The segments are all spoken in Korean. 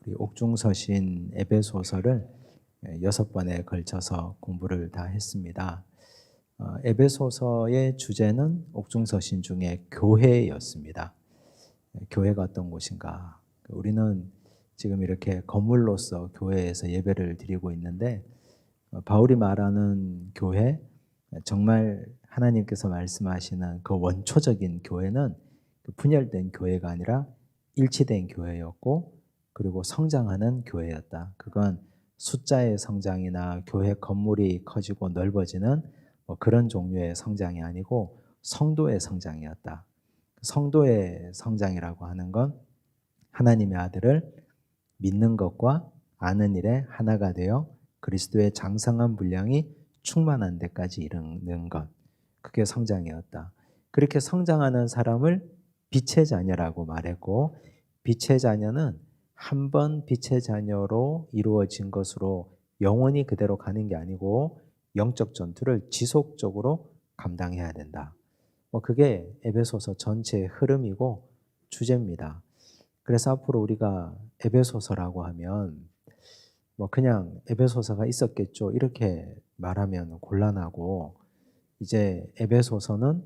우리 옥중서신 에베소서를 6번에 걸쳐서 공부를 다 했습니다. 에베소서의 주제는 옥중서신 중에 교회였습니다. 교회가 어떤 곳인가? 우리는 지금 이렇게 건물로서 교회에서 예배를 드리고 있는데 바울이 말하는 교회, 정말 하나님께서 말씀하시는 그 원초적인 교회는 분열된 교회가 아니라 일치된 교회였고, 그리고 성장하는 교회였다. 그건 숫자의 성장이나 교회 건물이 커지고 넓어지는 그런 종류의 성장이 아니고 성도의 성장이었다. 성도의 성장이라고 하는 건 하나님의 아들을 믿는 것과 아는 일에 하나가 되어 그리스도의 장성한 분량이 충만한 데까지 이르는 것, 그게 성장이었다. 그렇게 성장하는 사람을 빛의 자녀라고 말했고, 빛의 자녀는 한 번 빛의 자녀로 이루어진 것으로 영원히 그대로 가는 게 아니고 영적 전투를 지속적으로 감당해야 된다. 그게 에베소서 전체의 흐름이고 주제입니다. 그래서 앞으로 우리가 에베소서라고 하면 그냥 에베소서가 있었겠죠, 이렇게 말하면 곤란하고, 이제 에베소서는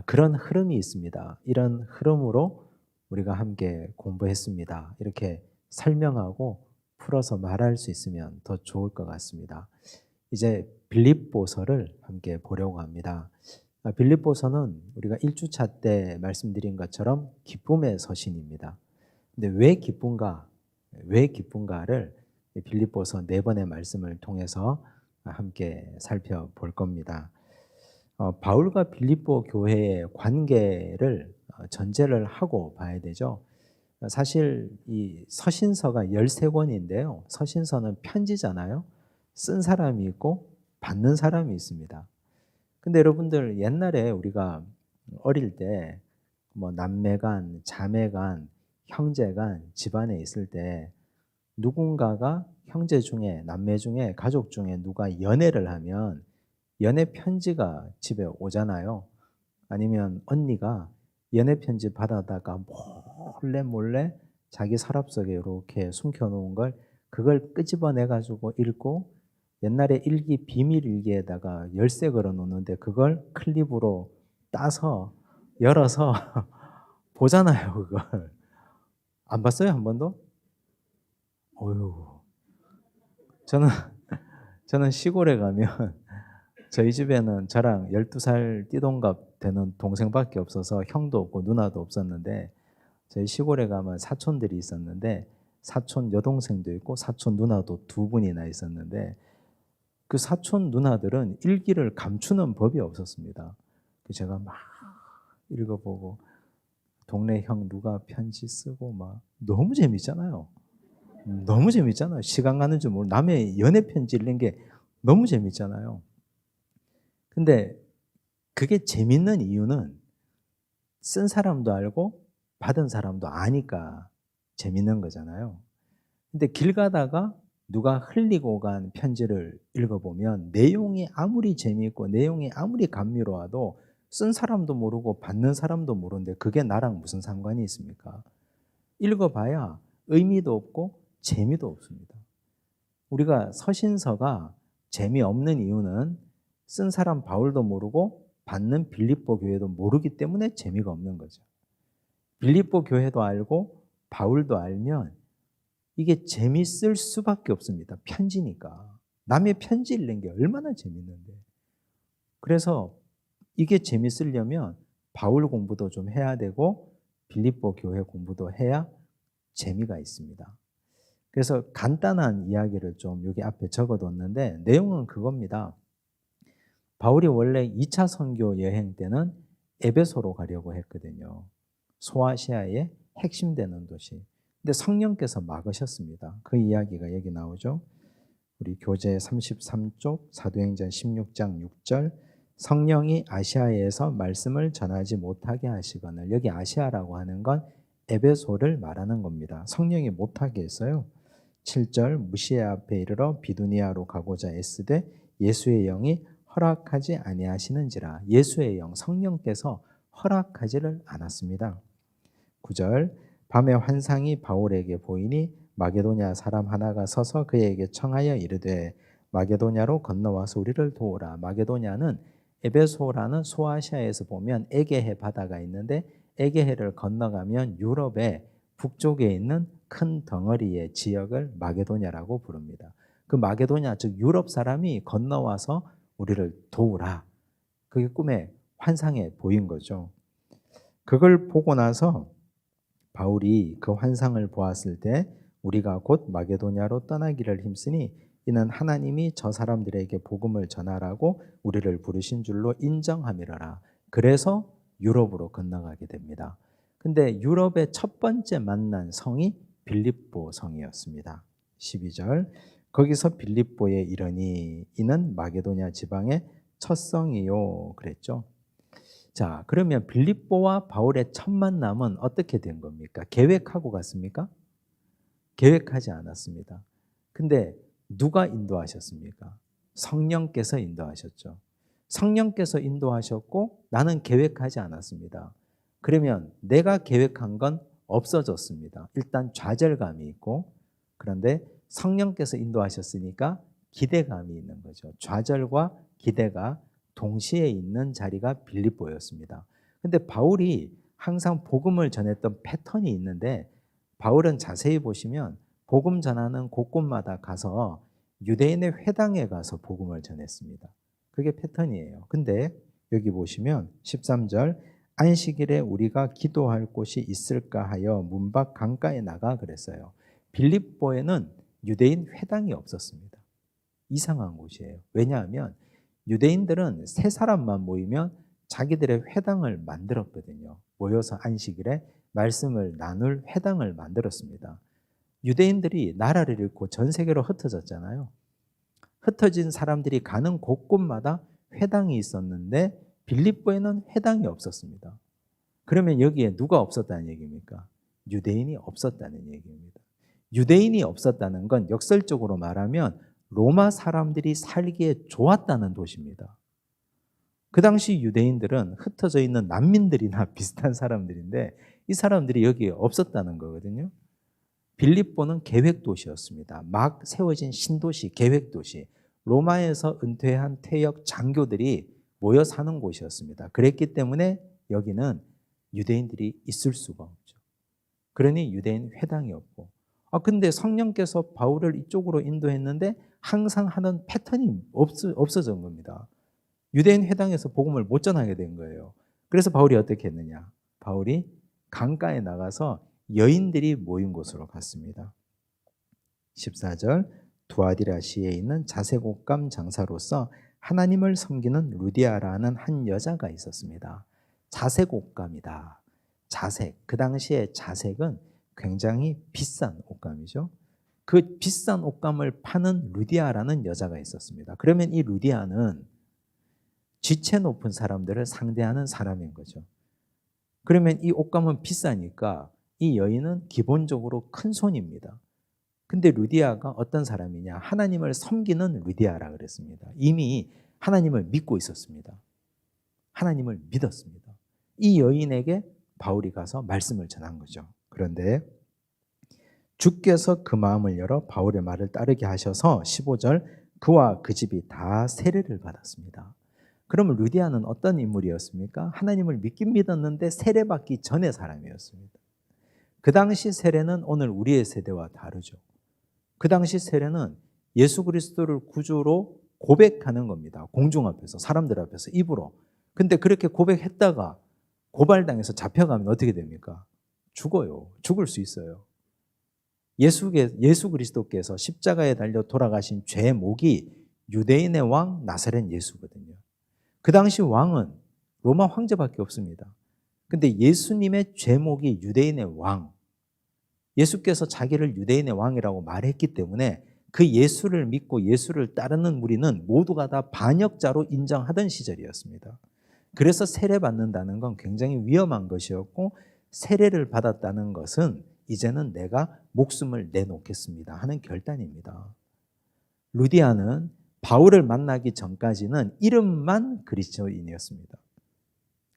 그런 흐름이 있습니다. 이런 흐름으로 우리가 함께 공부했습니다. 이렇게 설명하고 풀어서 말할 수 있으면 더 좋을 것 같습니다. 이제 빌립보서를 함께 보려고 합니다. 빌립보서는 우리가 1주차 때 말씀드린 것처럼 기쁨의 서신입니다. 근데 왜 기쁜가? 왜 기쁜가를 빌립보서 4번의 말씀을 통해서 함께 살펴볼 겁니다. 바울과 빌립보 교회의 관계를 전제를 하고 봐야 되죠. 사실 이 서신서가 13권인데요. 서신서는 편지잖아요. 쓴 사람이 있고 받는 사람이 있습니다. 근데 여러분들, 옛날에 우리가 어릴 때 남매간, 자매간, 형제간 집안에 있을 때 누군가가 형제 중에, 남매 중에, 가족 중에 누가 연애를 하면 연애 편지가 집에 오잖아요. 아니면 언니가 연애 편지 받아다가 몰래 자기 서랍 속에 이렇게 숨겨놓은 걸, 그걸 끄집어내 가지고 읽고, 옛날에 일기, 비밀 일기에다가 열쇠 걸어 놓는데 그걸 클립으로 따서 열어서 보잖아요, 그걸. 안 봤어요, 한 번도? 어휴. 저는 저는 시골에 가면 저희 집에는 저랑 12살 띠동갑 되는 동생밖에 없어서 형도 없고 누나도 없었는데, 저희 시골에 가면 사촌들이 있었는데 사촌 여동생도 있고 사촌 누나도 2분이나 있었는데, 그 사촌 누나들은 일기를 감추는 법이 없었습니다. 제가 막 읽어보고, 동네 형 누가 편지 쓰고 막 너무 재밌잖아요. 너무 재밌잖아요. 시간 가는 줄 모르고 남의 연애 편지 읽는 게 너무 재밌잖아요. 근데 그게 재밌는 이유는 쓴 사람도 알고 받은 사람도 아니까 재밌는 거잖아요. 근데 길 가다가 누가 흘리고 간 편지를 읽어보면 내용이 아무리 재미있고 내용이 아무리 감미로워도 쓴 사람도 모르고 받는 사람도 모르는데 그게 나랑 무슨 상관이 있습니까? 읽어봐야 의미도 없고 재미도 없습니다. 우리가 서신서가 재미없는 이유는 쓴 사람 바울도 모르고 받는 빌립보 교회도 모르기 때문에 재미가 없는 거죠. 빌립보 교회도 알고 바울도 알면 이게 재밌을 수밖에 없습니다. 편지니까. 남의 편지 읽는 게 얼마나 재밌는데. 그래서 이게 재밌으려면 바울 공부도 좀 해야 되고 빌립보 교회 공부도 해야 재미가 있습니다. 그래서 간단한 이야기를 좀 여기 앞에 적어뒀는데, 내용은 그겁니다. 바울이 원래 2차 선교 여행 때는 에베소로 가려고 했거든요. 소아시아의 핵심되는 도시. 근데 성령께서 막으셨습니다. 그 이야기가 여기 나오죠. 우리 교재 33쪽 사도행전 16장 6절, 성령이 아시아에서 말씀을 전하지 못하게 하시거늘. 여기 아시아라고 하는 건 에베소를 말하는 겁니다. 성령이 못하게 했어요. 7절, 무시아 앞에 이르러 비두니아로 가고자 애쓰되 예수의 영이 허락하지 아니하시는지라. 예수의 영, 성령께서 허락하지를 않았습니다. 9절, 밤에 환상이 바울에게 보이니 마게도냐 사람 하나가 서서 그에게 청하여 이르되 마게도냐로 건너와서 우리를 도우라. 마게도냐는 에베소라는 소아시아에서 보면 에게해 바다가 있는데 에게해를 건너가면 유럽의 북쪽에 있는 큰 덩어리의 지역을 마게도냐라고 부릅니다. 그 마게도냐 즉 유럽 사람이 건너와서 우리를 도우라. 그게 꿈에 환상에 보인 거죠. 그걸 보고 나서 바울이 그 환상을 보았을 때 우리가 곧 마게도냐로 떠나기를 힘쓰니 이는 하나님이 저 사람들에게 복음을 전하라고 우리를 부르신 줄로 인정함이라라. 그래서 유럽으로 건너가게 됩니다. 근데 유럽의 첫 번째 만난 성이 빌립보 성이었습니다. 12절 거기서 빌립보에 이르니 이는 마게도냐 지방의 첫 성이요 그랬죠. 자, 그러면 빌립보와 바울의 첫 만남은 어떻게 된 겁니까? 계획하고 갔습니까? 계획하지 않았습니다. 근데 누가 인도하셨습니까? 성령께서 인도하셨죠. 성령께서 인도하셨고 나는 계획하지 않았습니다. 그러면 내가 계획한 건 없어졌습니다. 일단 좌절감이 있고 그런데 성령께서 인도하셨으니까 기대감이 있는 거죠. 좌절과 기대가 동시에 있는 자리가 빌립보였습니다. 근데 바울이 항상 복음을 전했던 패턴이 있는데 바울은 자세히 보시면 복음 전하는 곳곳마다 가서 유대인의 회당에 가서 복음을 전했습니다. 그게 패턴이에요. 근데 여기 보시면 13절 안식일에 우리가 기도할 곳이 있을까 하여 문 밖 강가에 나가 그랬어요. 빌립보에는 유대인 회당이 없었습니다. 이상한 곳이에요. 왜냐하면 유대인들은 세 사람만 모이면 자기들의 회당을 만들었거든요. 모여서 안식일에 말씀을 나눌 회당을 만들었습니다. 유대인들이 나라를 잃고 전 세계로 흩어졌잖아요. 흩어진 사람들이 가는 곳곳마다 회당이 있었는데 빌립보에는 회당이 없었습니다. 그러면 여기에 누가 없었다는 얘기입니까? 유대인이 없었다는 얘기입니다. 유대인이 없었다는 건 역설적으로 말하면 로마 사람들이 살기에 좋았다는 도시입니다. 그 당시 유대인들은 흩어져 있는 난민들이나 비슷한 사람들인데 이 사람들이 여기에 없었다는 거거든요. 빌립보는 계획도시였습니다. 막 세워진 신도시, 계획도시. 로마에서 은퇴한 퇴역 장교들이 모여 사는 곳이었습니다. 그랬기 때문에 여기는 유대인들이 있을 수가 없죠. 그러니 유대인 회당이 없고 근데 성령께서 바울을 이쪽으로 인도했는데 항상 하는 패턴이 없어진 겁니다. 유대인 회당에서 복음을 못 전하게 된 거예요. 그래서 바울이 어떻게 했느냐? 바울이 강가에 나가서 여인들이 모인 곳으로 갔습니다. 14절 두아디라시에 있는 자색 옷감 장사로서 하나님을 섬기는 루디아라는 한 여자가 있었습니다. 자색 옷감이다. 자색, 그 당시에 자색은 굉장히 비싼 옷감이죠. 그 비싼 옷감을 파는 루디아라는 여자가 있었습니다. 그러면 이 루디아는 지체 높은 사람들을 상대하는 사람인 거죠. 그러면 이 옷감은 비싸니까 이 여인은 기본적으로 큰 손입니다. 근데 루디아가 어떤 사람이냐? 하나님을 섬기는 루디아라 그랬습니다. 이미 하나님을 믿고 있었습니다. 하나님을 믿었습니다. 이 여인에게 바울이 가서 말씀을 전한 거죠. 그런데 주께서 그 마음을 열어 바울의 말을 따르게 하셔서 15절 그와 그 집이 다 세례를 받았습니다. 그러면 루디아는 어떤 인물이었습니까? 하나님을 믿긴 믿었는데 세례받기 전의 사람이었습니다. 그 당시 세례는 오늘 우리의 세대와 다르죠. 그 당시 세례는 예수 그리스도를 구주로 고백하는 겁니다. 공중 앞에서, 사람들 앞에서, 입으로. 근데 그렇게 고백했다가 고발당해서 잡혀가면 어떻게 됩니까? 죽어요. 죽을 수 있어요. 예수 그리스도께서 십자가에 달려 돌아가신 죄목이 유대인의 왕 나사렛 예수거든요. 그 당시 왕은 로마 황제밖에 없습니다. 근데 예수님의 죄목이 유대인의 왕, 예수께서 자기를 유대인의 왕이라고 말했기 때문에 그 예수를 믿고 예수를 따르는 무리는 모두가 다 반역자로 인정하던 시절이었습니다. 그래서 세례받는다는 건 굉장히 위험한 것이었고 세례를 받았다는 것은 이제는 내가 목숨을 내놓겠습니다 하는 결단입니다. 루디아는 바울을 만나기 전까지는 이름만 그리스도인이었습니다.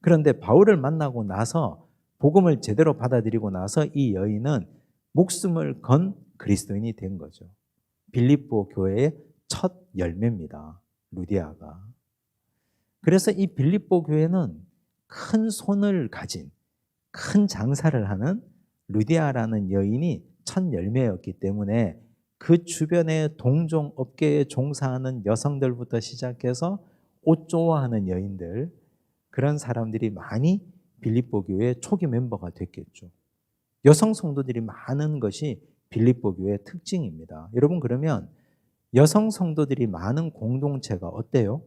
그런데 바울을 만나고 나서 복음을 제대로 받아들이고 나서 이 여인은 목숨을 건 그리스도인이 된 거죠. 빌립보 교회의 첫 열매입니다. 루디아가. 그래서 이 빌립보 교회는 큰 손을 가진 큰 장사를 하는 루디아라는 여인이 첫 열매였기 때문에 그 주변의 동종 업계에 종사하는 여성들부터 시작해서 옷 좋아하는 여인들, 그런 사람들이 많이 빌립보 교회의 초기 멤버가 됐겠죠. 여성 성도들이 많은 것이 빌립보 교회의 특징입니다. 여러분, 그러면 여성 성도들이 많은 공동체가 어때요?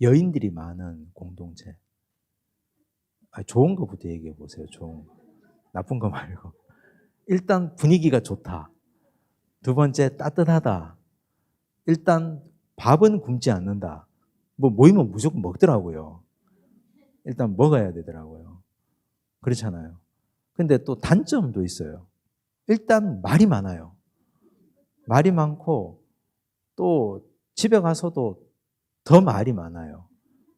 여인들이 많은 공동체. 좋은 거부터 얘기해 보세요. 좋은 거. 나쁜 거 말고. 일단 분위기가 좋다. 두 번째, 따뜻하다. 일단 밥은 굶지 않는다. 뭐 모이면 무조건 먹더라고요. 일단 먹어야 되더라고요. 그렇잖아요. 근데 또 단점도 있어요. 일단 말이 많아요. 말이 많고 또 집에 가서도 더 말이 많아요.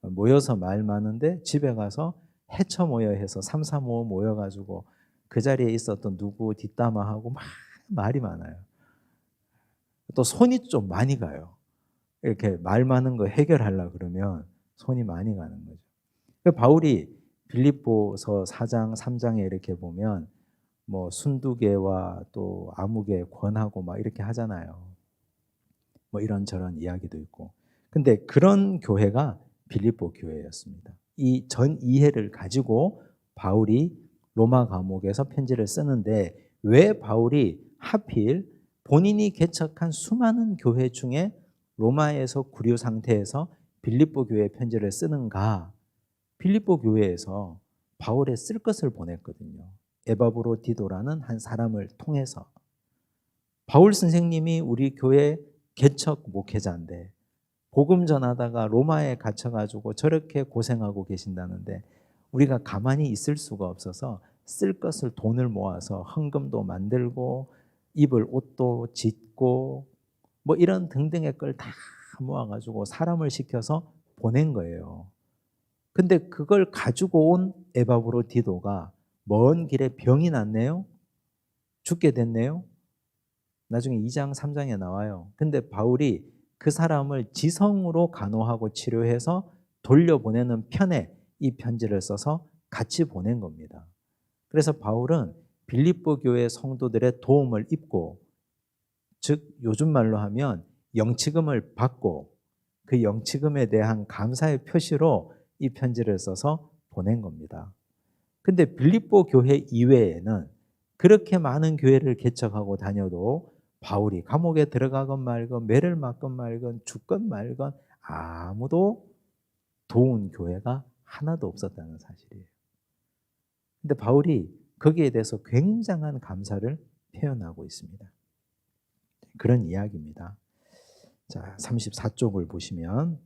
모여서 말 많은데 집에 가서 해쳐 모여 해서 3, 4, 5 모여가지고 그 자리에 있었던 누구 뒷담화하고 막 말이 많아요. 또 손이 좀 많이 가요. 이렇게 말 많은 거 해결하려고 그러면 손이 많이 가는 거죠. 바울이 빌립보서 4장, 3장에 이렇게 보면 뭐 순두개와 또 아무개 권하고 막 이렇게 하잖아요. 뭐 이런저런 이야기도 있고. 근데 그런 교회가 빌립보 교회였습니다. 이 전 이해를 가지고 바울이 로마 감옥에서 편지를 쓰는데 왜 바울이 하필 본인이 개척한 수많은 교회 중에 로마에서 구류 상태에서 빌립보 교회에 편지를 쓰는가? 빌립보 교회에서 바울의 쓸 것을 보냈거든요. 에바브로디도라는 한 사람을 통해서. 바울 선생님이 우리 교회 개척 목회자인데 복음 전하다가 로마에 갇혀가지고 저렇게 고생하고 계신다는데 우리가 가만히 있을 수가 없어서 쓸 것을 돈을 모아서 헌금도 만들고 입을 옷도 짓고 뭐 이런 등등의 걸 다 모아가지고 사람을 시켜서 보낸 거예요. 근데 그걸 가지고 온 에바브로디도가 먼 길에 병이 났네요. 죽게 됐네요. 나중에 2장, 3장에 나와요. 근데 바울이 그 사람을 지성으로 간호하고 치료해서 돌려보내는 편에 이 편지를 써서 같이 보낸 겁니다. 그래서 바울은 빌립보 교회 성도들의 도움을 입고, 즉 요즘 말로 하면 영치금을 받고 그 영치금에 대한 감사의 표시로 이 편지를 써서 보낸 겁니다. 근데 빌립보 교회 이외에는 그렇게 많은 교회를 개척하고 다녀도 바울이 감옥에 들어가건 말건 매를 맞건 말건 죽건 말건 아무도 도운 교회가 하나도 없었다는 사실이에요. 근데 바울이 거기에 대해서 굉장한 감사를 표현하고 있습니다. 그런 이야기입니다. 자, 34쪽을 보시면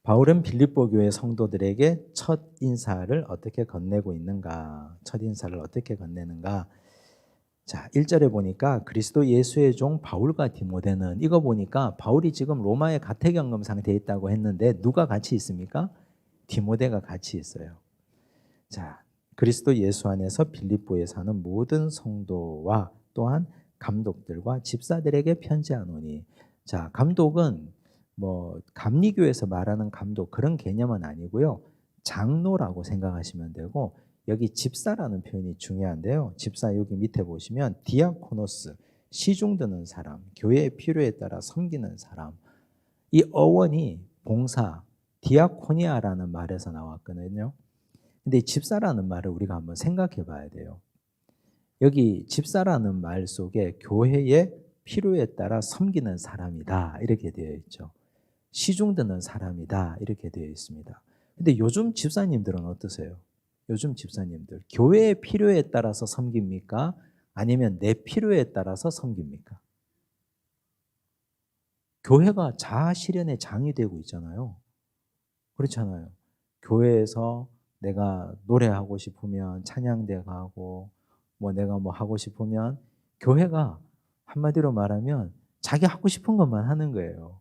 바울은 빌립보 교회 성도들에게 첫 인사를 어떻게 건네고 있는가? 첫 인사를 어떻게 건네는가? 자, 1절에 보니까 그리스도 예수의 종 바울과 디모데는, 이거 보니까 바울이 지금 로마의 가택연금 상태에 있다고 했는데 누가 같이 있습니까? 디모데가 같이 있어요. 자, 그리스도 예수 안에서 빌립보에 사는 모든 성도와 또한 감독들과 집사들에게 편지하노니. 자, 감독은 뭐 감리교에서 말하는 감독 그런 개념은 아니고요. 장로라고 생각하시면 되고, 여기 집사라는 표현이 중요한데요. 집사 여기 밑에 보시면 디아코노스, 시중드는 사람, 교회의 필요에 따라 섬기는 사람. 이 어원이 봉사, 디아코니아라는 말에서 나왔거든요. 근데 이 집사라는 말을 우리가 한번 생각해 봐야 돼요. 여기 집사라는 말 속에 교회의 필요에 따라 섬기는 사람이다 이렇게 되어 있죠. 시중드는 사람이다 이렇게 되어 있습니다. 근데 요즘 집사님들은 어떠세요? 요즘 집사님들 교회의 필요에 따라서 섬깁니까? 아니면 내 필요에 따라서 섬깁니까? 교회가 자아 실현의 장이 되고 있잖아요. 그렇잖아요. 교회에서 내가 노래하고 싶으면 찬양대 가고 뭐 내가 뭐 하고 싶으면 교회가 한마디로 말하면 자기 하고 싶은 것만 하는 거예요.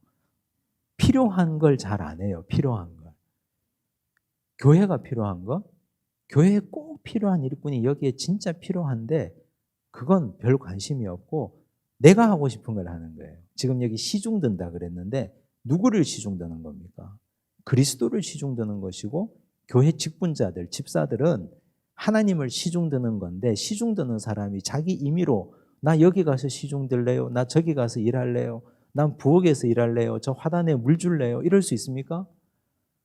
필요한 걸 잘 안 해요. 필요한 걸. 교회가 필요한 거? 교회에 꼭 필요한 일꾼이 여기에 진짜 필요한데 그건 별 관심이 없고 내가 하고 싶은 걸 하는 거예요. 지금 여기 시중든다 그랬는데 누구를 시중드는 겁니까? 그리스도를 시중드는 것이고 교회 직분자들, 집사들은 하나님을 시중드는 건데 시중드는 사람이 자기 임의로 나 여기 가서 시중들래요? 나 저기 가서 일할래요? 난 부엌에서 일할래요? 저 화단에 물 줄래요? 이럴 수 있습니까?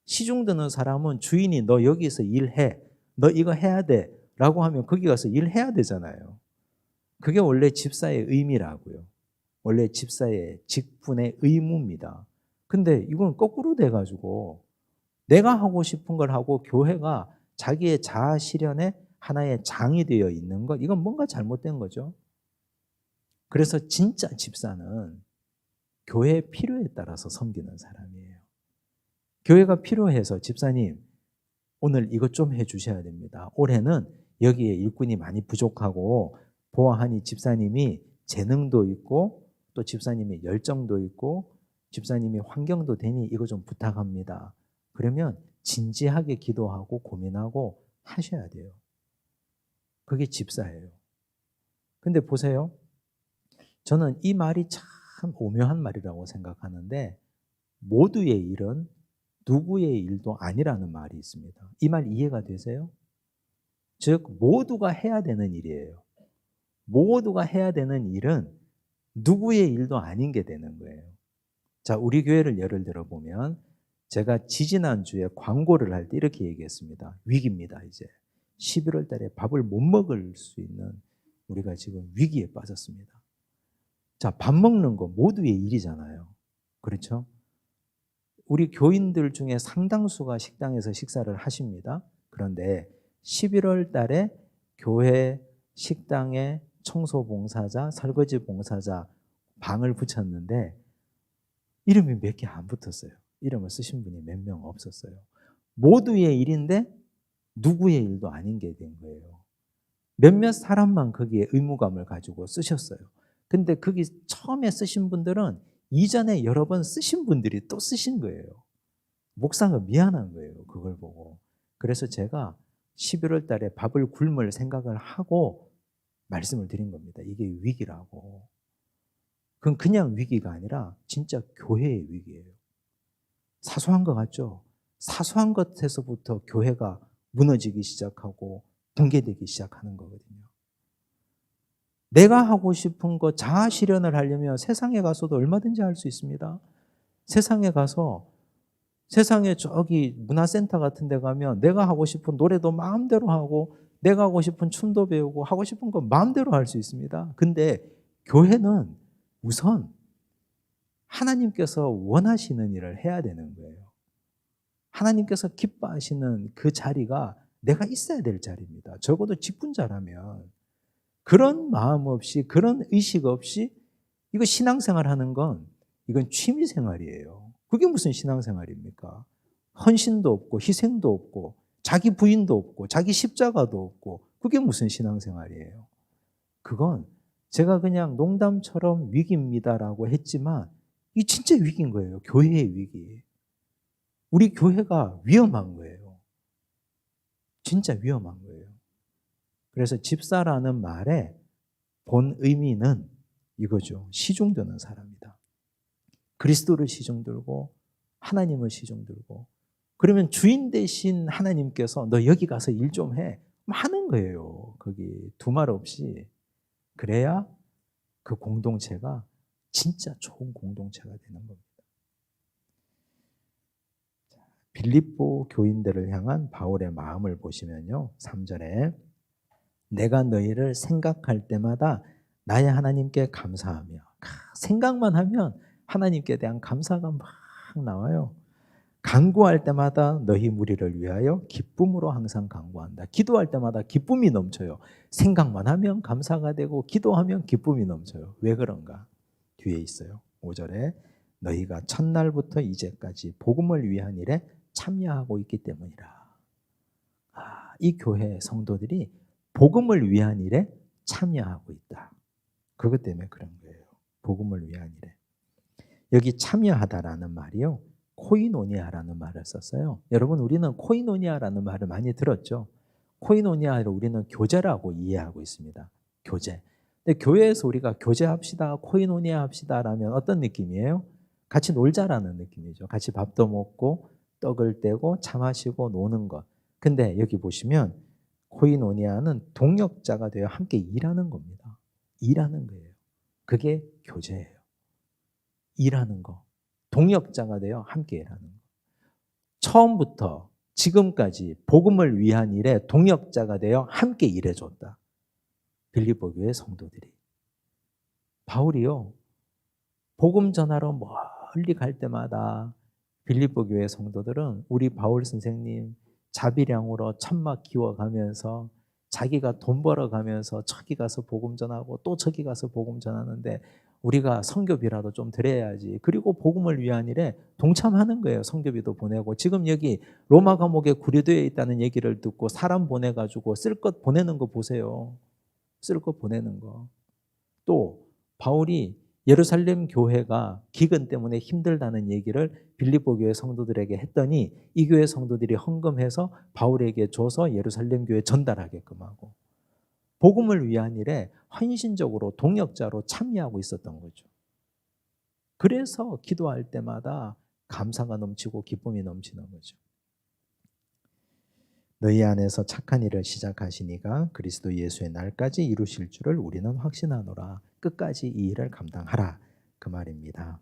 시중드는 사람은 주인이 너 여기서 일해. 너 이거 해야 돼. 라고 하면 거기 가서 일해야 되잖아요. 그게 원래 집사의 의미라고요. 원래 집사의 직분의 의무입니다. 근데 이건 거꾸로 돼가지고 내가 하고 싶은 걸 하고 교회가 자기의 자아 실현의 하나의 장이 되어 있는 것, 이건 뭔가 잘못된 거죠. 그래서 진짜 집사는 교회의 필요에 따라서 섬기는 사람이에요. 교회가 필요해서 집사님 오늘 이것 좀 해주셔야 됩니다. 올해는 여기에 일꾼이 많이 부족하고 보아하니 집사님이 재능도 있고 또 집사님의 열정도 있고 집사님이 환경도 되니 이거 좀 부탁합니다. 그러면 진지하게 기도하고 고민하고 하셔야 돼요. 그게 집사예요. 근데 보세요. 저는 이 말이 참 오묘한 말이라고 생각하는데 모두의 일은 누구의 일도 아니라는 말이 있습니다. 이 말 이해가 되세요? 즉 모두가 해야 되는 일이에요. 모두가 해야 되는 일은 누구의 일도 아닌 게 되는 거예요. 자, 우리 교회를 예를 들어 보면 제가 지지난주에 광고를 할 때 이렇게 얘기했습니다. 위기입니다, 이제. 11월 달에 밥을 못 먹을 수 있는 우리가 지금 위기에 빠졌습니다. 자, 밥 먹는 거 모두의 일이잖아요. 그렇죠? 우리 교인들 중에 상당수가 식당에서 식사를 하십니다. 그런데 11월 달에 교회 식당에 청소봉사자, 설거지봉사자 방을 붙였는데 이름이 몇 개 안 붙었어요. 이름을 쓰신 분이 몇 명 없었어요. 모두의 일인데 누구의 일도 아닌 게 된 거예요. 몇몇 사람만 거기에 의무감을 가지고 쓰셨어요. 근데 거기 처음에 쓰신 분들은 이전에 여러 번 쓰신 분들이 또 쓰신 거예요. 목사가 미안한 거예요. 그걸 보고. 그래서 제가 11월 달에 밥을 굶을 생각을 하고 말씀을 드린 겁니다. 이게 위기라고. 그건 그냥 위기가 아니라 진짜 교회의 위기예요. 사소한 것 같죠? 사소한 것에서부터 교회가 무너지기 시작하고 붕괴되기 시작하는 거거든요. 내가 하고 싶은 거 자아 실현을 하려면 세상에 가서도 얼마든지 할 수 있습니다. 세상에 가서 세상에 저기 문화센터 같은 데 가면 내가 하고 싶은 노래도 마음대로 하고 내가 하고 싶은 춤도 배우고 하고 싶은 거 마음대로 할 수 있습니다. 근데 교회는 우선 하나님께서 원하시는 일을 해야 되는 거예요. 하나님께서 기뻐하시는 그 자리가 내가 있어야 될 자리입니다. 적어도 직분자라면 그런 마음 없이 그런 의식 없이 이거 신앙생활 하는 건 이건 취미생활이에요. 그게 무슨 신앙생활입니까? 헌신도 없고 희생도 없고 자기 부인도 없고 자기 십자가도 없고 그게 무슨 신앙생활이에요? 그건 제가 그냥 농담처럼 위기입니다라고 했지만 이 진짜 위기인 거예요. 교회의 위기. 우리 교회가 위험한 거예요. 진짜 위험한 거예요. 그래서 집사라는 말의 본 의미는 이거죠. 시중드는 사람이다. 그리스도를 시중들고 하나님을 시중들고 그러면 주인 대신 하나님께서 너 여기 가서 일 좀 해. 하는 거예요. 거기 두말 없이. 그래야 그 공동체가 진짜 좋은 공동체가 되는 겁니다. 빌립보 교인들을 향한 바울의 마음을 보시면요. 3절에 내가 너희를 생각할 때마다 나의 하나님께 감사하며 생각만 하면 하나님께 대한 감사가 막 나와요. 간구할 때마다 너희 무리를 위하여 기쁨으로 항상 간구한다. 기도할 때마다 기쁨이 넘쳐요. 생각만 하면 감사가 되고 기도하면 기쁨이 넘쳐요. 왜 그런가? 뒤에 있어요. 5절에 너희가 첫날부터 이제까지 복음을 위한 일에 참여하고 있기 때문이라. 이 교회 성도들이 복음을 위한 일에 참여하고 있다. 그것 때문에 그런 거예요. 복음을 위한 일에. 여기 참여하다라는 말이요. 코이노니아라는 말을 썼어요. 여러분 우리는 코이노니아라는 말을 많이 들었죠. 코이노니아를 우리는 교제라고 이해하고 있습니다. 교제. 근데 교회에서 우리가 교제합시다, 코이노니아 합시다 라면 어떤 느낌이에요? 같이 놀자라는 느낌이죠. 같이 밥도 먹고 떡을 떼고 차 마시고 노는 것. 근데 여기 보시면 코이노니아는 동역자가 되어 함께 일하는 겁니다. 일하는 거예요. 그게 교제예요. 일하는 거. 동역자가 되어 함께 일하는 거. 처음부터 지금까지 복음을 위한 일에 동역자가 되어 함께 일해줬다. 빌립보 교회 성도들이. 바울이요, 복음 전하러 멀리 갈 때마다 빌립보 교회 성도들은 우리 바울 선생님 자비량으로 천막 키워가면서 자기가 돈 벌어가면서 저기 가서 복음 전하고 또 저기 가서 복음 전하는데 우리가 선교비라도 좀 드려야지. 그리고 복음을 위한 일에 동참하는 거예요. 선교비도 보내고. 지금 여기 로마 감옥에 구류되어 있다는 얘기를 듣고 사람 보내가지고 쓸 것 보내는 거 보세요. 쓸 것 보내는 거. 또 바울이 예루살렘 교회가 기근 때문에 힘들다는 얘기를 빌립보 교회 성도들에게 했더니 이 교회 성도들이 헌금해서 바울에게 줘서 예루살렘 교회에 전달하게끔 하고 복음을 위한 일에 헌신적으로 동역자로 참여하고 있었던 거죠. 그래서 기도할 때마다 감사가 넘치고 기쁨이 넘치는 거죠. 너희 안에서 착한 일을 시작하시니가 그리스도 예수의 날까지 이루실 줄을 우리는 확신하노라. 끝까지 이 일을 감당하라. 그 말입니다.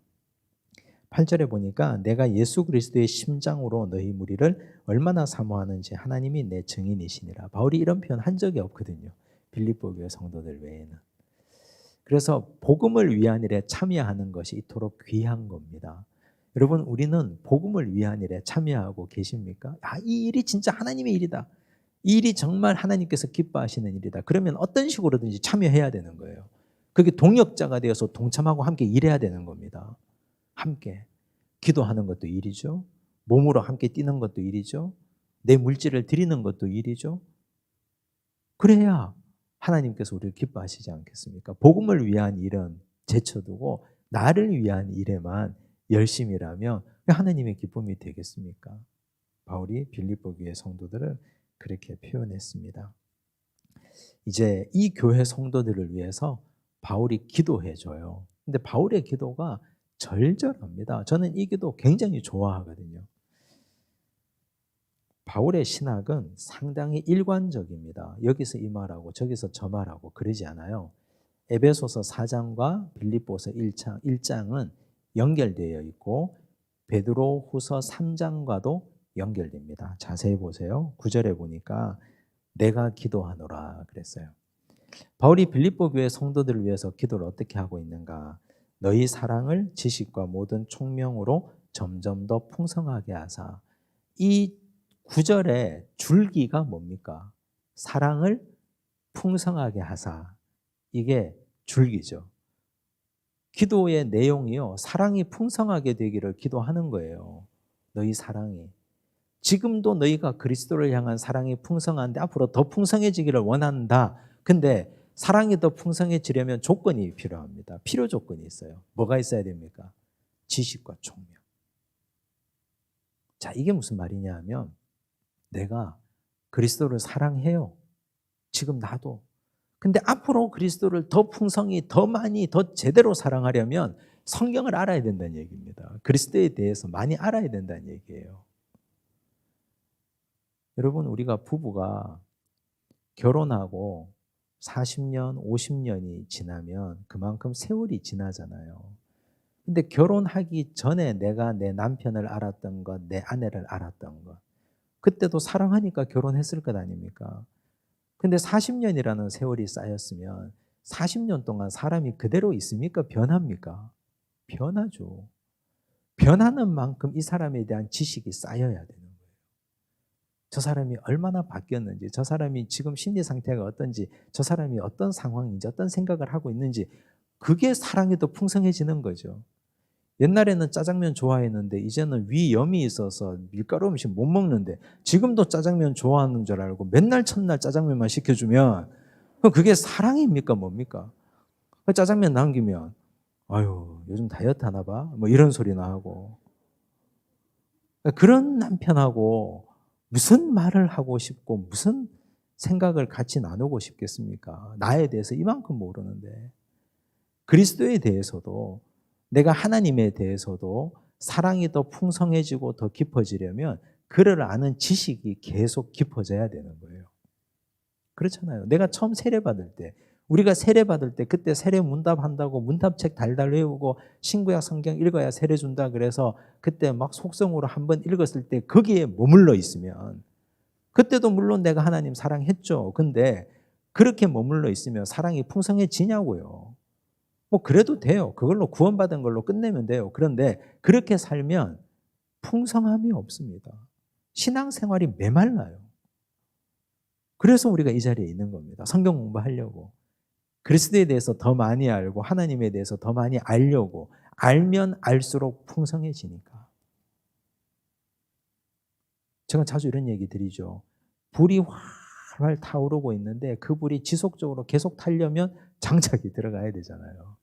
8절에 보니까 내가 예수 그리스도의 심장으로 너희 무리를 얼마나 사모하는지 하나님이 내 증인이시니라. 바울이 이런 표현 한 적이 없거든요. 빌립보 교회 성도들 외에는. 그래서 복음을 위한 일에 참여하는 것이 이토록 귀한 겁니다. 여러분, 우리는 복음을 위한 일에 참여하고 계십니까? 이 일이 진짜 하나님의 일이다. 이 일이 정말 하나님께서 기뻐하시는 일이다. 그러면 어떤 식으로든지 참여해야 되는 거예요. 그게 동역자가 되어서 동참하고 함께 일해야 되는 겁니다. 함께. 기도하는 것도 일이죠. 몸으로 함께 뛰는 것도 일이죠. 내 물질을 드리는 것도 일이죠. 그래야 하나님께서 우리를 기뻐하시지 않겠습니까? 복음을 위한 일은 제쳐두고 나를 위한 일에만 열심히 일하면 하나님의 기쁨이 되겠습니까? 바울이 빌립보 교회 성도들을 그렇게 표현했습니다. 이제 이 교회 성도들을 위해서 바울이 기도해줘요. 근데 바울의 기도가 절절합니다. 저는 이 기도 굉장히 좋아하거든요. 바울의 신학은 상당히 일관적입니다. 여기서 이 말하고 저기서 저 말하고 그러지 않아요. 에베소서 4장과 빌립보서 1장은 연결되어 있고 베드로후서 3장과도 연결됩니다. 자세히 보세요. 9절에 보니까 내가 기도하노라 그랬어요. 바울이 빌립보 교회 성도들을 위해서 기도를 어떻게 하고 있는가? 너희 사랑을 지식과 모든 총명으로 점점 더 풍성하게 하사. 이 9절의 줄기가 뭡니까? 사랑을 풍성하게 하사. 이게 줄기죠. 기도의 내용이요, 사랑이 풍성하게 되기를 기도하는 거예요. 너희 사랑이. 지금도 너희가 그리스도를 향한 사랑이 풍성한데 앞으로 더 풍성해지기를 원한다. 근데 사랑이 더 풍성해지려면 조건이 필요합니다. 필요 조건이 있어요. 뭐가 있어야 됩니까? 지식과 총명. 자, 이게 무슨 말이냐 하면 내가 그리스도를 사랑해요. 지금 나도. 근데 앞으로 그리스도를 더 풍성히, 더 많이, 더 제대로 사랑하려면 성경을 알아야 된다는 얘기입니다. 그리스도에 대해서 많이 알아야 된다는 얘기예요. 여러분, 우리가 부부가 결혼하고 40년, 50년이 지나면 그만큼 세월이 지나잖아요. 근데 결혼하기 전에 내가 내 남편을 알았던 것, 내 아내를 알았던 것, 그때도 사랑하니까 결혼했을 것 아닙니까? 근데 40년이라는 세월이 쌓였으면 40년 동안 사람이 그대로 있습니까? 변합니까? 변하죠. 변하는 만큼 이 사람에 대한 지식이 쌓여야 되는 거예요. 저 사람이 얼마나 바뀌었는지, 저 사람이 지금 심리 상태가 어떤지, 저 사람이 어떤 상황인지, 어떤 생각을 하고 있는지, 그게 사랑이 더 풍성해지는 거죠. 옛날에는 짜장면 좋아했는데 이제는 위염이 있어서 밀가루 음식 못 먹는데 지금도 짜장면 좋아하는 줄 알고 맨날 첫날 짜장면만 시켜주면 그게 사랑입니까 뭡니까? 짜장면 남기면 아유 요즘 다이어트 하나 봐? 뭐 이런 소리나 하고. 그런 남편하고 무슨 말을 하고 싶고 무슨 생각을 같이 나누고 싶겠습니까? 나에 대해서 이만큼 모르는데. 그리스도에 대해서도, 내가 하나님에 대해서도 사랑이 더 풍성해지고 더 깊어지려면 그를 아는 지식이 계속 깊어져야 되는 거예요. 그렇잖아요. 내가 처음 세례받을 때, 우리가 세례받을 때 그때 세례 문답한다고 문답책 달달 외우고 신구약 성경 읽어야 세례 준다 그래서 그때 막 속성으로 한번 읽었을 때 거기에 머물러 있으면, 그때도 물론 내가 하나님 사랑했죠. 근데 그렇게 머물러 있으면 사랑이 풍성해지냐고요. 뭐 그래도 돼요. 그걸로 구원받은 걸로 끝내면 돼요. 그런데 그렇게 살면 풍성함이 없습니다. 신앙생활이 메말라요. 그래서 우리가 이 자리에 있는 겁니다. 성경 공부하려고. 그리스도에 대해서 더 많이 알고 하나님에 대해서 더 많이 알려고. 알면 알수록 풍성해지니까. 제가 자주 이런 얘기 드리죠. 불이 활활 타오르고 있는데 그 불이 지속적으로 계속 타려면 장작이 들어가야 되잖아요.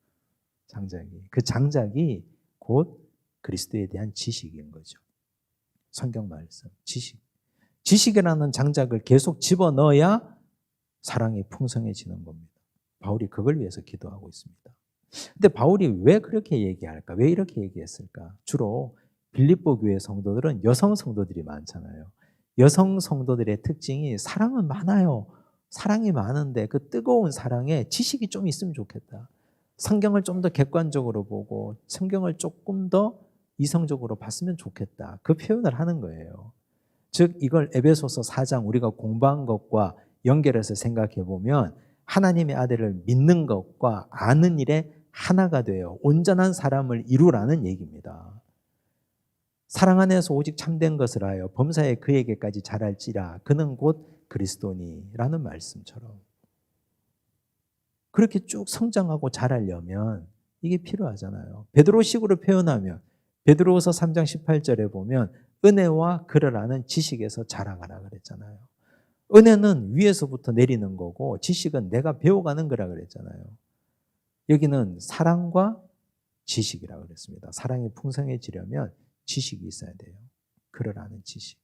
장작이. 그 장작이 곧 그리스도에 대한 지식인 거죠. 성경 말씀, 지식. 지식이라는 장작을 계속 집어넣어야 사랑이 풍성해지는 겁니다. 바울이 그걸 위해서 기도하고 있습니다. 근데 바울이 왜 그렇게 얘기할까? 왜 이렇게 얘기했을까? 주로 빌립보 교회 성도들은 여성 성도들이 많잖아요. 여성 성도들의 특징이 사랑은 많아요. 사랑이 많은데 그 뜨거운 사랑에 지식이 좀 있으면 좋겠다. 성경을 좀 더 객관적으로 보고 성경을 조금 더 이성적으로 봤으면 좋겠다. 그 표현을 하는 거예요. 즉 이걸 에베소서 4장 우리가 공부한 것과 연결해서 생각해 보면 하나님의 아들을 믿는 것과 아는 일에 하나가 되어 온전한 사람을 이루라는 얘기입니다. 사랑 안에서 오직 참된 것을 하여 범사에 그에게까지 자랄지라 그는 곧 그리스도니라는 말씀처럼 그렇게 쭉 성장하고 자라려면 이게 필요하잖아요. 베드로식으로 표현하면 베드로후서 3장 18절에 보면 은혜와 그를 아는 지식에서 자라가라 그랬잖아요. 은혜는 위에서부터 내리는 거고 지식은 내가 배워가는 거라 그랬잖아요. 여기는 사랑과 지식이라고 그랬습니다. 사랑이 풍성해지려면 지식이 있어야 돼요. 그를 아는 지식.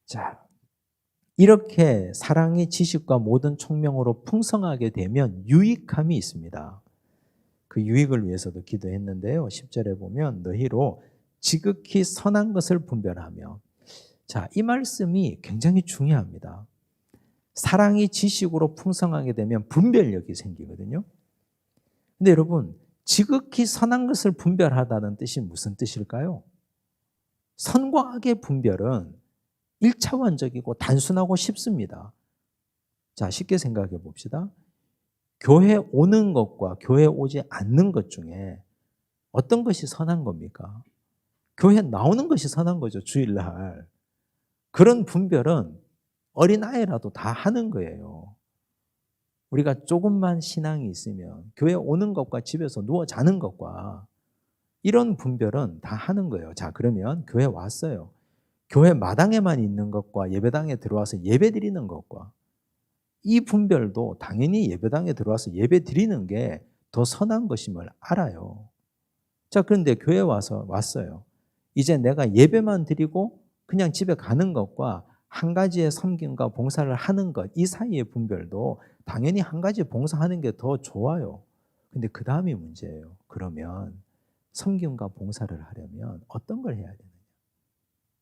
자, 이렇게 사랑이 지식과 모든 총명으로 풍성하게 되면 유익함이 있습니다. 그 유익을 위해서도 기도했는데요. 10절에 보면 너희로 지극히 선한 것을 분별하며. 자, 이 말씀이 굉장히 중요합니다. 사랑이 지식으로 풍성하게 되면 분별력이 생기거든요. 근데 여러분, 지극히 선한 것을 분별하다는 뜻이 무슨 뜻일까요? 선과 악의 분별은 1차원적이고 단순하고 쉽습니다. 자, 쉽게 생각해 봅시다. 교회 오는 것과 교회 오지 않는 것 중에 어떤 것이 선한 겁니까? 교회 나오는 것이 선한 거죠, 주일날. 그런 분별은 어린아이라도 다 하는 거예요. 우리가 조금만 신앙이 있으면 교회 오는 것과 집에서 누워 자는 것과 이런 분별은 다 하는 거예요. 자, 그러면 교회 왔어요. 교회 마당에만 있는 것과 예배당에 들어와서 예배 드리는 것과 이 분별도 당연히 예배당에 들어와서 예배 드리는 게 더 선한 것임을 알아요. 자, 그런데 교회 왔어요. 이제 내가 예배만 드리고 그냥 집에 가는 것과 한 가지의 섬김과 봉사를 하는 것, 이 사이의 분별도 당연히 한 가지 봉사하는 게 더 좋아요. 근데 그 다음이 문제예요. 그러면 섬김과 봉사를 하려면 어떤 걸 해야 되느냐?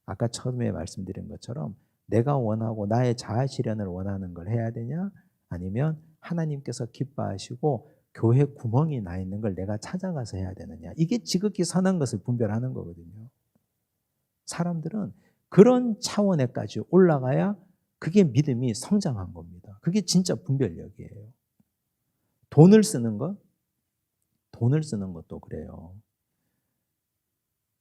아까 처음에 말씀드린 것처럼 내가 원하고 나의 자아 실현을 원하는 걸 해야 되냐? 아니면 하나님께서 기뻐하시고 교회 구멍이 나 있는 걸 내가 찾아가서 해야 되느냐? 이게 지극히 선한 것을 분별하는 거거든요. 사람들은 그런 차원에까지 올라가야 그게 믿음이 성장한 겁니다. 그게 진짜 분별력이에요. 돈을 쓰는 것도 그래요.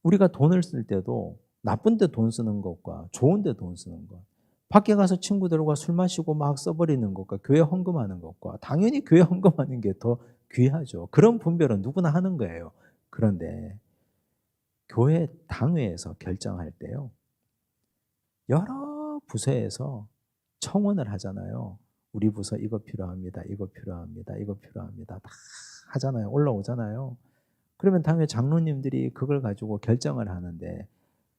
우리가 돈을 쓸 때도 나쁜 데 돈 쓰는 것과 좋은 데 돈 쓰는 것, 밖에 가서 친구들과 술 마시고 막 써버리는 것과 교회 헌금하는 것과 당연히 교회 헌금하는 게 더 귀하죠. 그런 분별은 누구나 하는 거예요. 그런데 교회 당회에서 결정할 때요. 여러 부서에서 청원을 하잖아요. 우리 부서 이거 필요합니다. 이거 필요합니다. 이거 필요합니다. 다 하잖아요. 올라오잖아요. 그러면 당회 장로님들이 그걸 가지고 결정을 하는데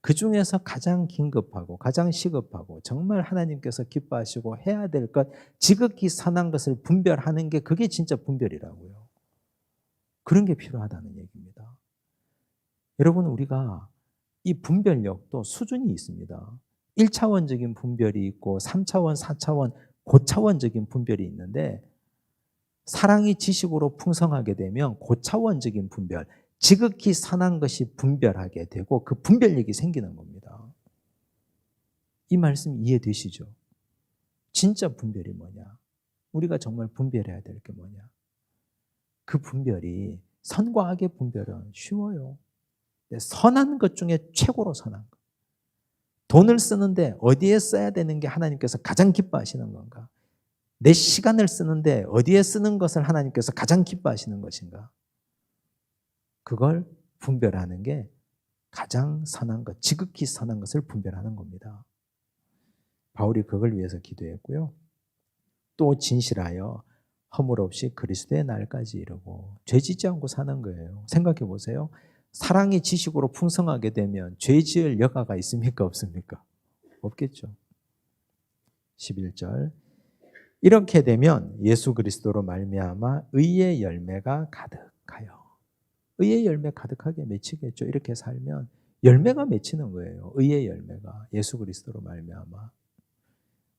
그 중에서 가장 긴급하고 가장 시급하고 정말 하나님께서 기뻐하시고 해야 될 것, 지극히 선한 것을 분별하는 게 그게 진짜 분별이라고요. 그런 게 필요하다는 얘기입니다. 여러분, 우리가 이 분별력도 수준이 있습니다. 1차원적인 분별이 있고 3차원, 4차원, 고차원적인 분별이 있는데, 사랑이 지식으로 풍성하게 되면 고차원적인 분별, 지극히 선한 것이 분별하게 되고 그 분별력이 생기는 겁니다. 이 말씀 이해되시죠? 진짜 분별이 뭐냐? 우리가 정말 분별해야 될 게 뭐냐? 그 분별이, 선과 악의 분별은 쉬워요. 선한 것 중에 최고로 선한 것. 돈을 쓰는데 어디에 써야 되는 게 하나님께서 가장 기뻐하시는 건가? 내 시간을 쓰는데 어디에 쓰는 것을 하나님께서 가장 기뻐하시는 것인가? 그걸 분별하는 게 가장 선한 것, 지극히 선한 것을 분별하는 겁니다. 바울이 그걸 위해서 기도했고요. 또 진실하여 허물 없이 그리스도의 날까지 이르고 죄 짓지 않고 사는 거예요. 생각해 보세요. 사랑이 지식으로 풍성하게 되면 죄 지을 여가가 있습니까? 없습니까? 없겠죠. 11절. 이렇게 되면 예수 그리스도로 말미암아 의의 열매가 가득하여. 의의 열매 가득하게 맺히겠죠. 이렇게 살면 열매가 맺히는 거예요. 의의 열매가 예수 그리스도로 말미암아.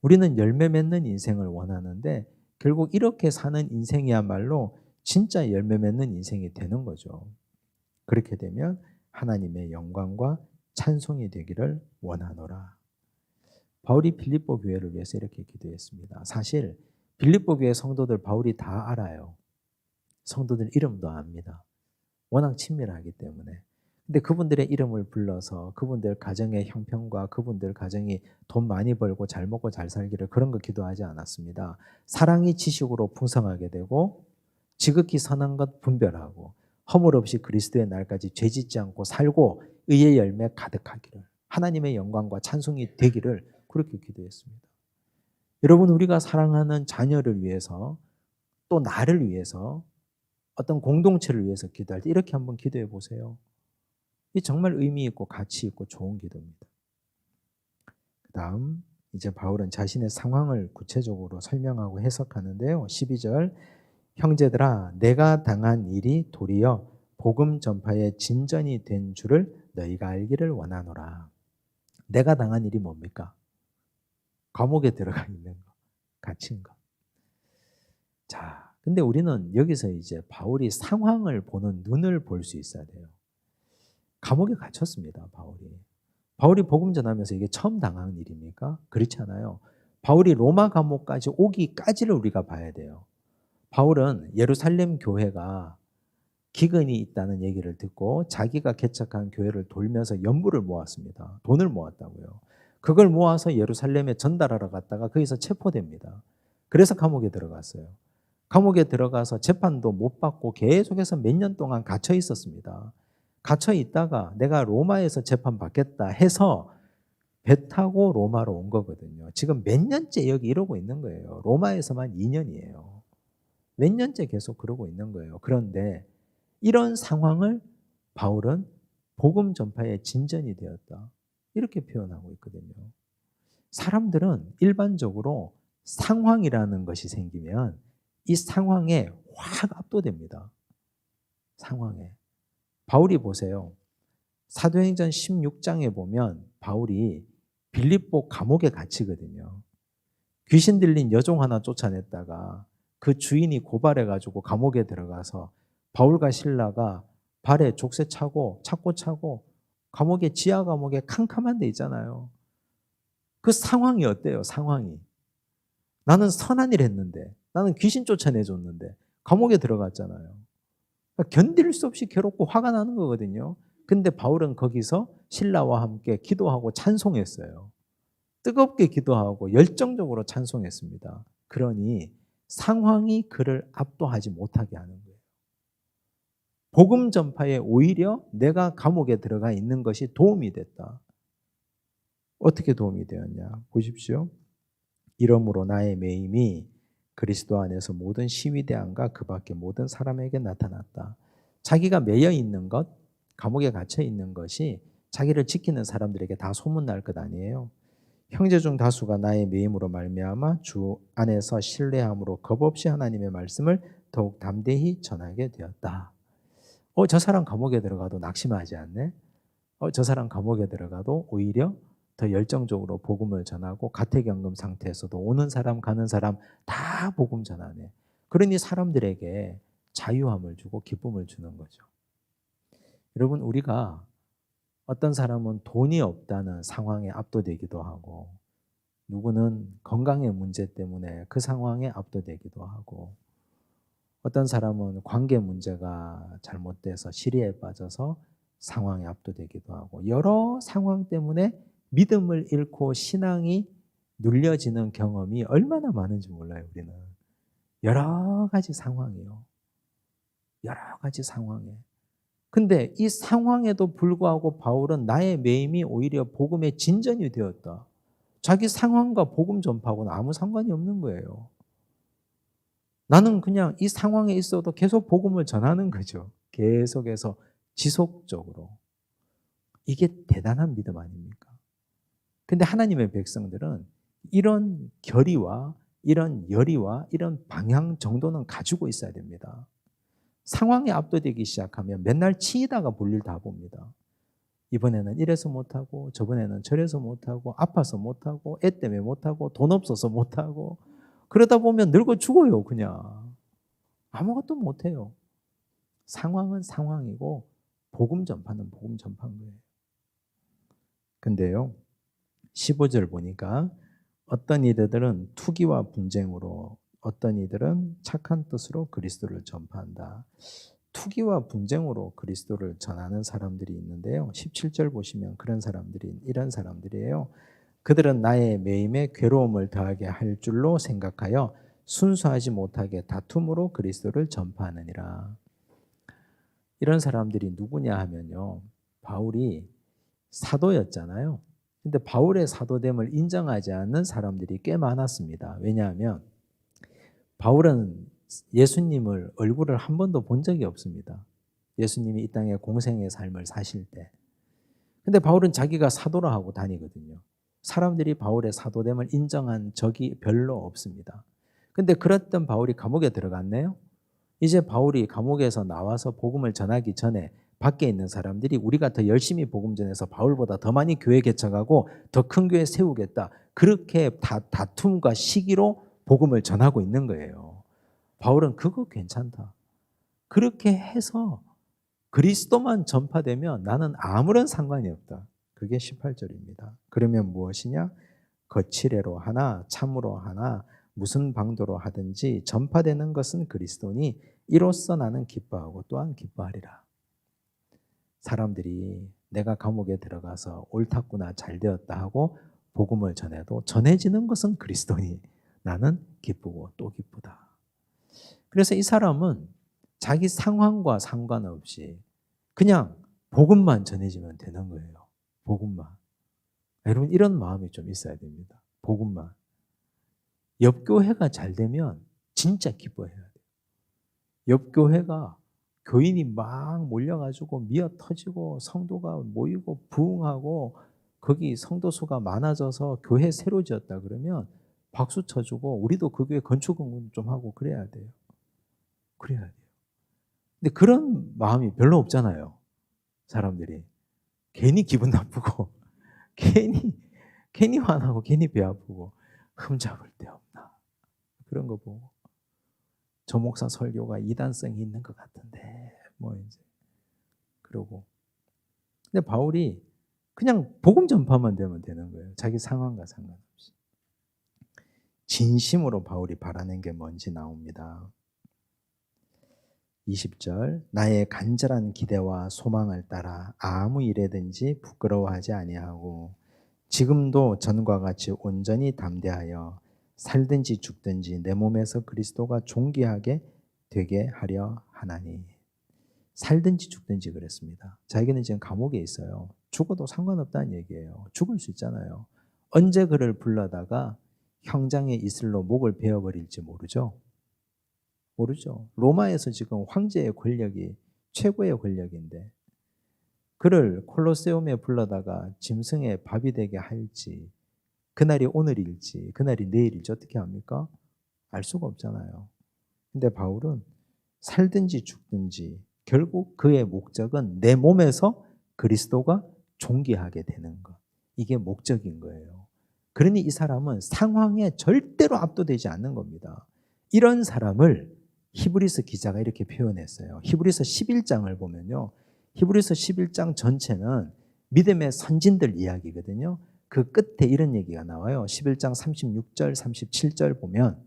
우리는 열매 맺는 인생을 원하는데 결국 이렇게 사는 인생이야말로 진짜 열매 맺는 인생이 되는 거죠. 그렇게 되면 하나님의 영광과 찬송이 되기를 원하노라. 바울이 빌립보 교회를 위해서 이렇게 기도했습니다. 사실 빌립보 교회 성도들 바울이 다 알아요. 성도들 이름도 압니다. 워낙 친밀하기 때문에. 근데 그분들의 이름을 불러서 그분들 가정의 형편과 그분들 가정이 돈 많이 벌고 잘 먹고 잘 살기를 그런 거 기도하지 않았습니다. 사랑이 지식으로 풍성하게 되고 지극히 선한 것 분별하고 허물 없이 그리스도의 날까지 죄짓지 않고 살고 의의 열매 가득하기를, 하나님의 영광과 찬송이 되기를 그렇게 기도했습니다. 여러분, 우리가 사랑하는 자녀를 위해서 또 나를 위해서 어떤 공동체를 위해서 기도할 때 이렇게 한번 기도해 보세요. 이 정말 의미 있고 가치 있고 좋은 기도입니다. 그 다음 이제 바울은 자신의 상황을 구체적으로 설명하고 해석하는데요. 12절. 형제들아, 내가 당한 일이 도리어 복음 전파의 진전이 된 줄을 너희가 알기를 원하노라. 내가 당한 일이 뭡니까? 감옥에 들어가 있는 거, 갇힌 거. 자, 근데 우리는 여기서 이제 바울이 상황을 보는 눈을 볼 수 있어야 돼요. 감옥에 갇혔습니다, 바울이. 바울이 복음 전하면서 이게 처음 당한 일입니까? 그렇지 않아요. 바울이 로마 감옥까지 오기까지를 우리가 봐야 돼요. 바울은 예루살렘 교회가 기근이 있다는 얘기를 듣고 자기가 개척한 교회를 돌면서 연부를 모았습니다. 돈을 모았다고요. 그걸 모아서 예루살렘에 전달하러 갔다가 거기서 체포됩니다. 그래서 감옥에 들어갔어요. 감옥에 들어가서 재판도 못 받고 계속해서 몇 년 동안 갇혀 있었습니다. 갇혀 있다가 내가 로마에서 재판 받겠다 해서 배 타고 로마로 온 거거든요. 지금 몇 년째 여기 이러고 있는 거예요. 로마에서만 2년이에요. 몇 년째 계속 그러고 있는 거예요. 그런데 이런 상황을 바울은 복음 전파의 진전이 되었다, 이렇게 표현하고 있거든요. 사람들은 일반적으로 상황이라는 것이 생기면 이 상황에 확 압도됩니다. 상황에. 바울이 보세요. 사도행전 16장에 보면 바울이 빌립보 감옥에 갇히거든요. 귀신 들린 여종 하나 쫓아냈다가 그 주인이 고발해가지고 감옥에 들어가서 바울과 실라가 발에 족쇄 차고 찾고 차고 감옥에, 지하 감옥에 캄캄한 데 있잖아요. 그 상황이 어때요? 상황이. 나는 선한 일 했는데, 나는 귀신 쫓아내줬는데 감옥에 들어갔잖아요. 그러니까 견딜 수 없이 괴롭고 화가 나는 거거든요. 근데 바울은 거기서 신라와 함께 기도하고 찬송했어요. 뜨겁게 기도하고 열정적으로 찬송했습니다. 그러니 상황이 그를 압도하지 못하게 하는 거예요. 복음 전파에 오히려 내가 감옥에 들어가 있는 것이 도움이 됐다. 어떻게 도움이 되었냐? 보십시오. 이러므로 나의 매임이 그리스도 안에서 모든 시위대안과 그 밖의 모든 사람에게 나타났다. 자기가 매여 있는 것, 감옥에 갇혀 있는 것이 자기를 지키는 사람들에게 다 소문날 것 아니에요. 형제 중 다수가 나의 매임으로 말미암아 주 안에서 신뢰함으로 겁없이 하나님의 말씀을 더욱 담대히 전하게 되었다. 저 사람 감옥에 들어가도 낙심하지 않네. 저 사람 감옥에 들어가도 오히려 더 열정적으로 복음을 전하고 가택연금 상태에서도 오는 사람 가는 사람 다 복음 전하네. 그러니 사람들에게 자유함을 주고 기쁨을 주는 거죠. 여러분, 우리가 어떤 사람은 돈이 없다는 상황에 압도되기도 하고, 누구는 건강의 문제 때문에 그 상황에 압도되기도 하고, 어떤 사람은 관계 문제가 잘못돼서 시리에 빠져서 상황에 압도되기도 하고, 여러 상황 때문에 믿음을 잃고 신앙이 눌려지는 경험이 얼마나 많은지 몰라요, 우리는. 여러 가지 상황이요. 여러 가지 상황에. 근데 이 상황에도 불구하고 바울은 나의 매임이 오히려 복음의 진전이 되었다. 자기 상황과 복음 전파하고는 아무 상관이 없는 거예요. 나는 그냥 이 상황에 있어도 계속 복음을 전하는 거죠. 계속해서 지속적으로. 이게 대단한 믿음 아닙니까? 근데 하나님의 백성들은 이런 결의와 이런 열의와 이런 방향 정도는 가지고 있어야 됩니다. 상황에 압도되기 시작하면 맨날 치이다가 볼일 다 봅니다. 이번에는 이래서 못하고 저번에는 저래서 못하고 아파서 못하고 애 때문에 못하고 돈 없어서 못하고 그러다 보면 늙어 죽어요. 그냥 아무것도 못해요. 상황은 상황이고 복음 전파는 복음 전파인 거예요. 근데요 15절 보니까 어떤 이들은 투기와 분쟁으로 어떤 이들은 착한 뜻으로 그리스도를 전파한다. 투기와 분쟁으로 그리스도를 전하는 사람들이 있는데요. 17절 보시면 그런 사람들이 이런 사람들이에요. 그들은 나의 매임에 괴로움을 더하게 할 줄로 생각하여 순수하지 못하게 다툼으로 그리스도를 전파하느니라. 이런 사람들이 누구냐 하면요. 바울이 사도였잖아요. 근데 바울의 사도됨을 인정하지 않는 사람들이 꽤 많았습니다. 왜냐하면 바울은 예수님을 얼굴을 한 번도 본 적이 없습니다. 예수님이 이 땅에 공생의 삶을 사실 때. 근데 바울은 자기가 사도라 하고 다니거든요. 사람들이 바울의 사도됨을 인정한 적이 별로 없습니다. 근데 그랬던 바울이 감옥에 들어갔네요. 이제 바울이 감옥에서 나와서 복음을 전하기 전에 밖에 있는 사람들이 우리가 더 열심히 복음 전해서 바울보다 더 많이 교회 개척하고 더 큰 교회 세우겠다. 그렇게 다툼과 시기로 복음을 전하고 있는 거예요. 바울은 그거 괜찮다. 그렇게 해서 그리스도만 전파되면 나는 아무런 상관이 없다. 그게 18절입니다. 그러면 무엇이냐? 거칠애로 하나 참으로 하나 무슨 방도로 하든지 전파되는 것은 그리스도니 이로써 나는 기뻐하고 또한 기뻐하리라. 사람들이 내가 감옥에 들어가서 옳았구나 잘 되었다 하고 복음을 전해도 전해지는 것은 그리스도니 나는 기쁘고 또 기쁘다. 그래서 이 사람은 자기 상황과 상관없이 그냥 복음만 전해지면 되는 거예요. 복음만. 여러분 이런 마음이 좀 있어야 됩니다. 복음만. 옆교회가 잘 되면 진짜 기뻐해야 돼요. 옆교회가 교인이 막 몰려가지고 미어 터지고 성도가 모이고 부흥하고 거기 성도 수가 많아져서 교회 새로 지었다 그러면 박수 쳐주고 우리도 그 교회 건축 응원 좀 하고 그래야 돼요. 그래야 돼요. 근데 그런 마음이 별로 없잖아요. 사람들이. 괜히 기분 나쁘고 괜히 화나고 괜히 배 아프고 흠잡을 데 없나. 그런 거 보고 저 목사 설교가 이단성이 있는 것 같은데 뭐 이제 그러고. 근데 바울이 그냥 복음 전파만 되면 되는 거예요. 자기 상황과 상관없이. 진심으로 바울이 바라는 게 뭔지 나옵니다. 20절 나의 간절한 기대와 소망을 따라 아무 일에든지 부끄러워하지 아니하고 지금도 전과 같이 온전히 담대하여 살든지 죽든지 내 몸에서 그리스도가 존귀하게 되게 하려 하나니. 살든지 죽든지 그랬습니다. 자기는 지금 감옥에 있어요. 죽어도 상관없다는 얘기예요. 죽을 수 있잖아요. 언제 그를 불러다가 형장의 이슬로 목을 베어버릴지 모르죠. 모르죠. 로마에서 지금 황제의 권력이 최고의 권력인데 그를 콜로세움에 불러다가 짐승의 밥이 되게 할지, 그날이 오늘일지 그날이 내일일지 어떻게 합니까? 알 수가 없잖아요. 근데 바울은 살든지 죽든지 결국 그의 목적은 내 몸에서 그리스도가 존귀하게 되는 것. 이게 목적인 거예요. 그러니 이 사람은 상황에 절대로 압도되지 않는 겁니다. 이런 사람을 히브리서 기자가 이렇게 표현했어요. 히브리서 11장을 보면요. 히브리서 11장 전체는 믿음의 선진들 이야기거든요. 그 끝에 이런 얘기가 나와요. 11장 36절, 37절 보면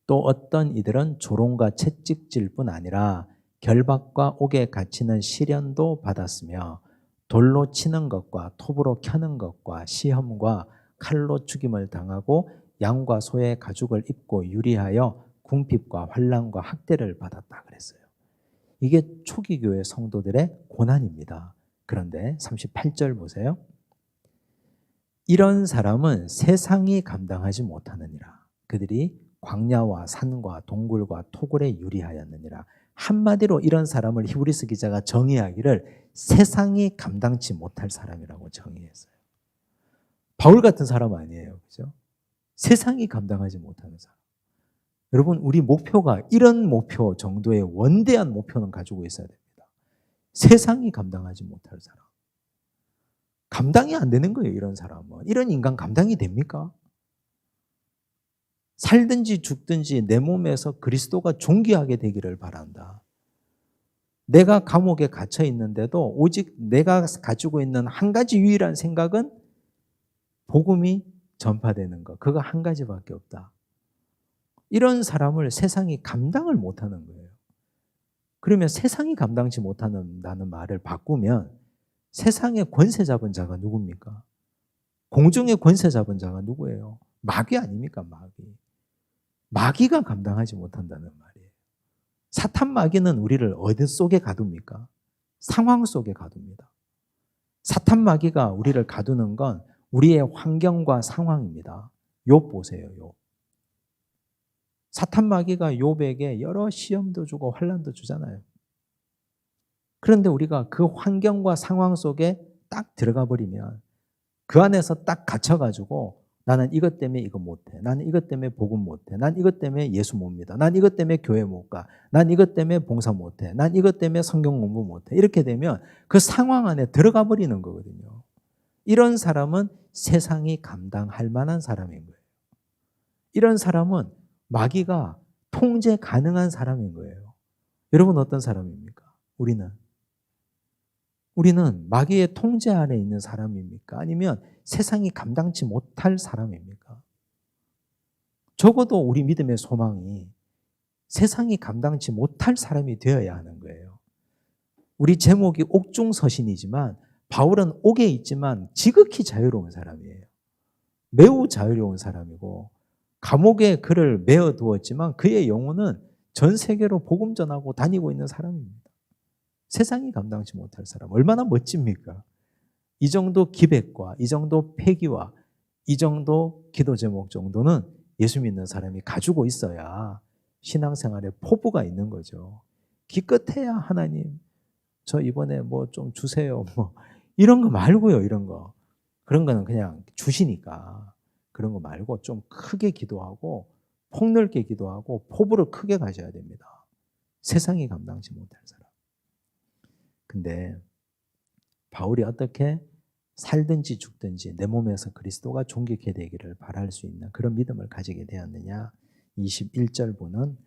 또 어떤 이들은 조롱과 채찍질 뿐 아니라 결박과 옥에 갇히는 시련도 받았으며 돌로 치는 것과 톱으로 켜는 것과 시험과 칼로 죽임을 당하고 양과 소의 가죽을 입고 유리하여 궁핍과 환난과 학대를 받았다 그랬어요. 이게 초기 교회 성도들의 고난입니다. 그런데 38절 보세요. 이런 사람은 세상이 감당하지 못하느니라. 그들이 광야와 산과 동굴과 토굴에 유리하였느니라. 한마디로 이런 사람을 히브리서 기자가 정의하기를 세상이 감당치 못할 사람이라고 정의했어요. 바울 같은 사람 아니에요. 그죠? 세상이 감당하지 못하는 사람. 여러분, 우리 목표가 이런 목표 정도의 원대한 목표는 가지고 있어야 됩니다. 세상이 감당하지 못할 사람. 감당이 안 되는 거예요, 이런 사람은. 이런 인간 감당이 됩니까? 살든지 죽든지 내 몸에서 그리스도가 존귀하게 되기를 바란다. 내가 감옥에 갇혀 있는데도 오직 내가 가지고 있는 한 가지 유일한 생각은 복음이 전파되는 것. 그거 한 가지밖에 없다. 이런 사람을 세상이 감당을 못하는 거예요. 그러면 세상이 감당치 못한다는 말을 바꾸면 세상의 권세 잡은 자가 누굽니까? 공중의 권세 잡은 자가 누구예요? 마귀 아닙니까? 마귀. 마귀가 감당하지 못한다는 말이에요. 사탄 마귀는 우리를 어디 속에 가둡니까? 상황 속에 가둡니다. 사탄 마귀가 우리를 가두는 건 우리의 환경과 상황입니다. 욥 보세요. 욥. 사탄 마귀가 욥에게 여러 시험도 주고 환난도 주잖아요. 그런데 우리가 그 환경과 상황 속에 딱 들어가 버리면 그 안에서 딱 갇혀가지고 나는 이것 때문에 이거 못해. 나는 이것 때문에 복음 못해. 난 이것 때문에 예수 못 믿어. 난 이것 때문에 교회 못 가. 난 이것 때문에 봉사 못해. 난 이것 때문에 성경 공부 못해. 이렇게 되면 그 상황 안에 들어가 버리는 거거든요. 이런 사람은 세상이 감당할 만한 사람인 거예요. 이런 사람은 마귀가 통제 가능한 사람인 거예요. 여러분 어떤 사람입니까? 우리는 마귀의 통제 아래 있는 사람입니까? 아니면 세상이 감당치 못할 사람입니까? 적어도 우리 믿음의 소망이 세상이 감당치 못할 사람이 되어야 하는 거예요. 우리 제목이 옥중서신이지만 바울은 옥에 있지만 지극히 자유로운 사람이에요. 매우 자유로운 사람이고 감옥에 그를 메어 두었지만 그의 영혼은 전 세계로 복음 전하고 다니고 있는 사람입니다. 세상이 감당치 못할 사람. 얼마나 멋집니까? 이 정도 기백과 이 정도 패기와 이 정도 기도 제목 정도는 예수 믿는 사람이 가지고 있어야 신앙생활에 포부가 있는 거죠. 기껏해야 하나님 저 이번에 뭐 좀 주세요. 뭐 이런 거 말고요. 이런 거. 그런 거는 그냥 주시니까 그런 거 말고 좀 크게 기도하고 폭넓게 기도하고 포부를 크게 가져야 됩니다. 세상이 감당치 못할 사람. 근데 바울이 어떻게 살든지 죽든지 내 몸에서 그리스도가 존귀케 되기를 바랄 수 있는 그런 믿음을 가지게 되었느냐? 21절 보는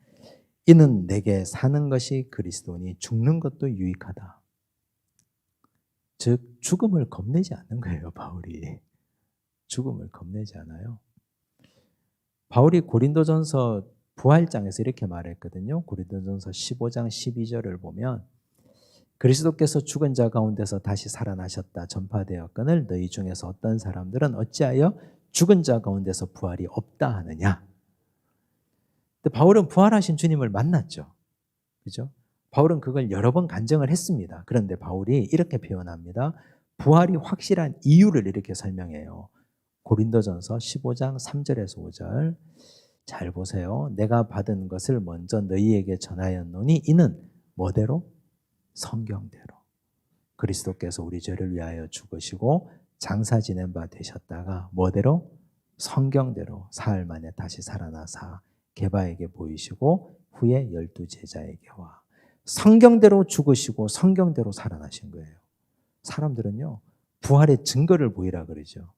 이는 내게 사는 것이 그리스도니 죽는 것도 유익하다. 즉 죽음을 겁내지 않는 거예요. 바울이. 죽음을 겁내지 않아요. 바울이 고린도전서 부활장에서 이렇게 말했거든요. 고린도전서 15장 12절을 보면 그리스도께서 죽은 자 가운데서 다시 살아나셨다 전파되었거늘 너희 중에서 어떤 사람들은 어찌하여 죽은 자 가운데서 부활이 없다 하느냐. 근데 바울은 부활하신 주님을 만났죠. 그죠? 바울은 그걸 여러 번 간증을 했습니다. 그런데 바울이 이렇게 표현합니다. 부활이 확실한 이유를 이렇게 설명해요. 고린도전서 15장 3절에서 5절 잘 보세요. 내가 받은 것을 먼저 너희에게 전하였노니 이는 뭐대로? 성경대로. 그리스도께서 우리 죄를 위하여 죽으시고 장사 지낸 바 되셨다가 뭐대로? 성경대로 사흘 만에 다시 살아나사 게바에게 보이시고 후에 12 제자에게 와. 성경대로 죽으시고 성경대로 살아나신 거예요. 사람들은요, 부활의 증거를 보이라 그러죠.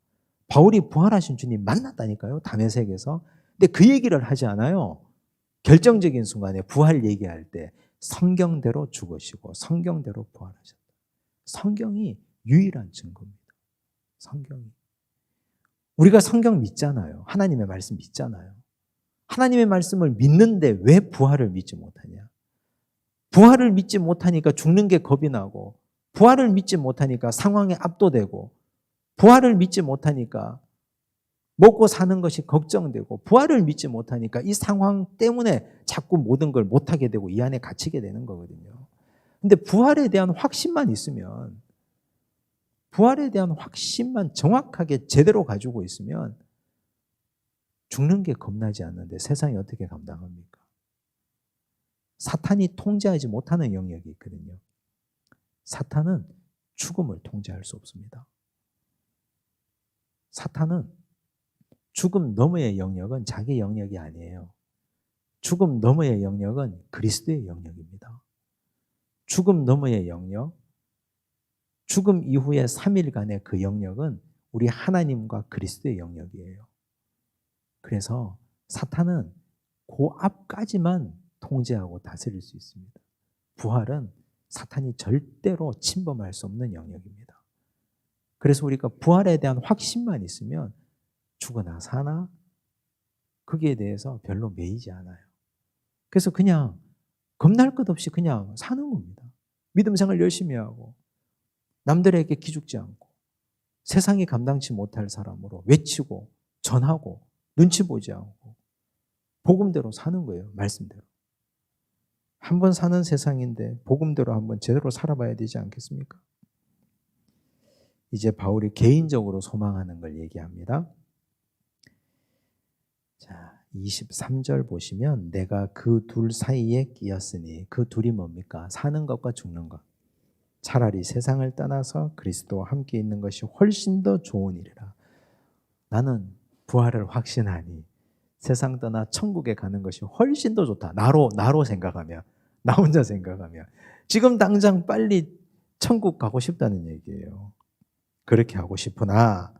바울이 부활하신 주님 만났다니까요, 다메섹에서. 근데 그 얘기를 하지 않아요. 결정적인 순간에 부활 얘기할 때 성경대로 죽으시고 성경대로 부활하셨다. 성경이 유일한 증거입니다. 성경이. 우리가 성경 믿잖아요. 하나님의 말씀 믿잖아요. 하나님의 말씀을 믿는데 왜 부활을 믿지 못하냐? 부활을 믿지 못하니까 죽는 게 겁이 나고, 부활을 믿지 못하니까 상황에 압도되고, 부활을 믿지 못하니까 먹고 사는 것이 걱정되고, 부활을 믿지 못하니까 이 상황 때문에 자꾸 모든 걸 못하게 되고 이 안에 갇히게 되는 거거든요. 근데 부활에 대한 확신만 있으면, 부활에 대한 확신만 정확하게 제대로 가지고 있으면 죽는 게 겁나지 않는데 세상이 어떻게 감당합니까? 사탄이 통제하지 못하는 영역이 있거든요. 사탄은 죽음을 통제할 수 없습니다. 사탄은 죽음 너머의 영역은 자기 영역이 아니에요. 죽음 너머의 영역은 그리스도의 영역입니다. 죽음 너머의 영역, 죽음 이후의 3일간의 그 영역은 우리 하나님과 그리스도의 영역이에요. 그래서 사탄은 그 앞까지만 통제하고 다스릴 수 있습니다. 부활은 사탄이 절대로 침범할 수 없는 영역입니다. 그래서 우리가 부활에 대한 확신만 있으면 죽으나 사나 거기에 대해서 별로 매이지 않아요. 그래서 그냥 겁날 것 없이 그냥 사는 겁니다. 믿음 생활 열심히 하고 남들에게 기죽지 않고 세상이 감당치 못할 사람으로 외치고 전하고 눈치 보지 않고 복음대로 사는 거예요. 말씀대로. 한번 사는 세상인데 복음대로 한번 제대로 살아봐야 되지 않겠습니까? 이제 바울이 개인적으로 소망하는 걸 얘기합니다. 자, 23절 보시면 내가 그 둘 사이에 끼었으니 그 둘이 뭡니까? 사는 것과 죽는 것. 차라리 세상을 떠나서 그리스도와 함께 있는 것이 훨씬 더 좋은 일이라. 나는 부활을 확신하니 세상 떠나 천국에 가는 것이 훨씬 더 좋다. 나로 생각하면, 나 혼자 생각하면 지금 당장 빨리 천국 가고 싶다는 얘기예요. 그렇게 하고 싶으나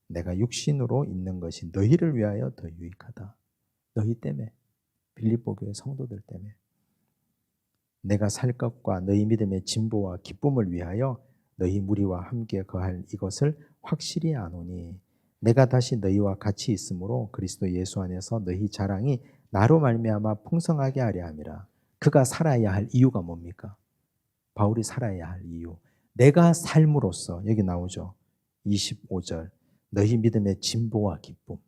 내가 육신으로 있는 것이 너희를 위하여 더 유익하다. 너희 때문에, 빌립보 교회 성도들 때문에. 내가 살 것과 너희 믿음의 진보와 기쁨을 위하여 너희 무리와 함께 거할 이것을 확실히 아노니 내가 다시 너희와 같이 있으므로 그리스도 예수 안에서 너희 자랑이 나로 말미암아 풍성하게 하려 함이라. 그가 살아야 할 이유가 뭡니까? 바울이 살아야 할 이유. 내가 삶으로써, 여기 나오죠. 25절. 너희 믿음의 진보와 기쁨.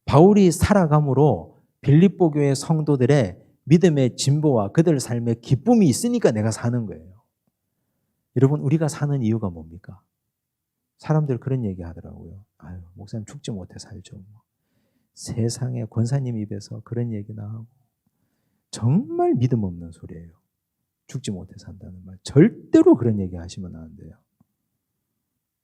바울이 살아감으로 빌립보 교회 성도들의 믿음의 진보와 그들 삶의 기쁨이 있으니까 내가 사는 거예요. 여러분, 우리가 사는 이유가 뭡니까? 사람들 그런 얘기 하더라고요. 아유, 목사님 죽지 못해 살죠. 세상에 권사님 입에서 그런 얘기나 하고 정말 믿음 없는 소리예요. 죽지 못해 산다는 말. 절대로 그런 얘기 하시면 안 돼요.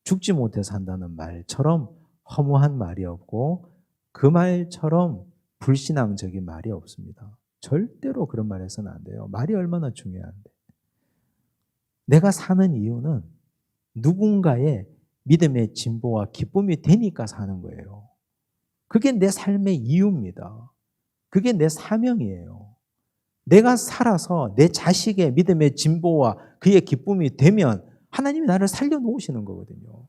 죽지 못해 산다는 말처럼 허무한 말이 없고 그 말처럼 불신앙적인 말이 없습니다. 절대로 그런 말 해서는 안 돼요. 말이 얼마나 중요한데. 내가 사는 이유는 누군가의 믿음의 진보와 기쁨이 되니까 사는 거예요. 그게 내 삶의 이유입니다. 그게 내 사명이에요. 내가 살아서 내 자식의 믿음의 진보와 그의 기쁨이 되면 하나님이 나를 살려놓으시는 거거든요.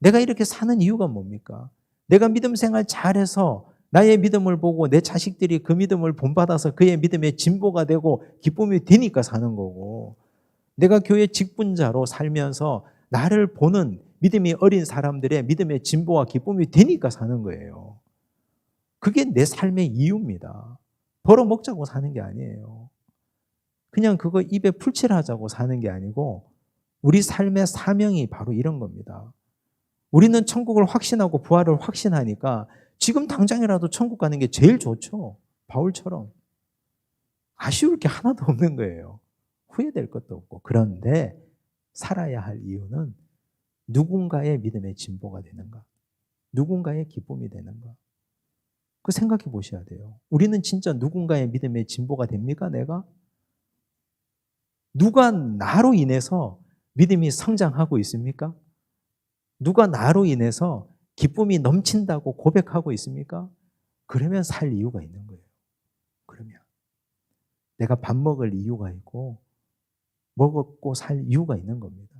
내가 이렇게 사는 이유가 뭡니까? 내가 믿음 생활 잘해서 나의 믿음을 보고 내 자식들이 그 믿음을 본받아서 그의 믿음의 진보가 되고 기쁨이 되니까 사는 거고, 내가 교회 직분자로 살면서 나를 보는 믿음이 어린 사람들의 믿음의 진보와 기쁨이 되니까 사는 거예요. 그게 내 삶의 이유입니다. 벌어먹자고 사는 게 아니에요. 그냥 그거 입에 풀칠하자고 사는 게 아니고 우리 삶의 사명이 바로 이런 겁니다. 우리는 천국을 확신하고 부활을 확신하니까 지금 당장이라도 천국 가는 게 제일 좋죠. 바울처럼. 아쉬울 게 하나도 없는 거예요. 후회될 것도 없고. 그런데 살아야 할 이유는 누군가의 믿음의 진보가 되는가? 누군가의 기쁨이 되는가? 그 생각해 보셔야 돼요. 우리는 진짜 누군가의 믿음의 진보가 됩니까, 내가? 누가 나로 인해서 믿음이 성장하고 있습니까? 누가 나로 인해서 기쁨이 넘친다고 고백하고 있습니까? 그러면 살 이유가 있는 거예요. 그러면 내가 밥 먹을 이유가 있고 먹고 살 이유가 있는 겁니다.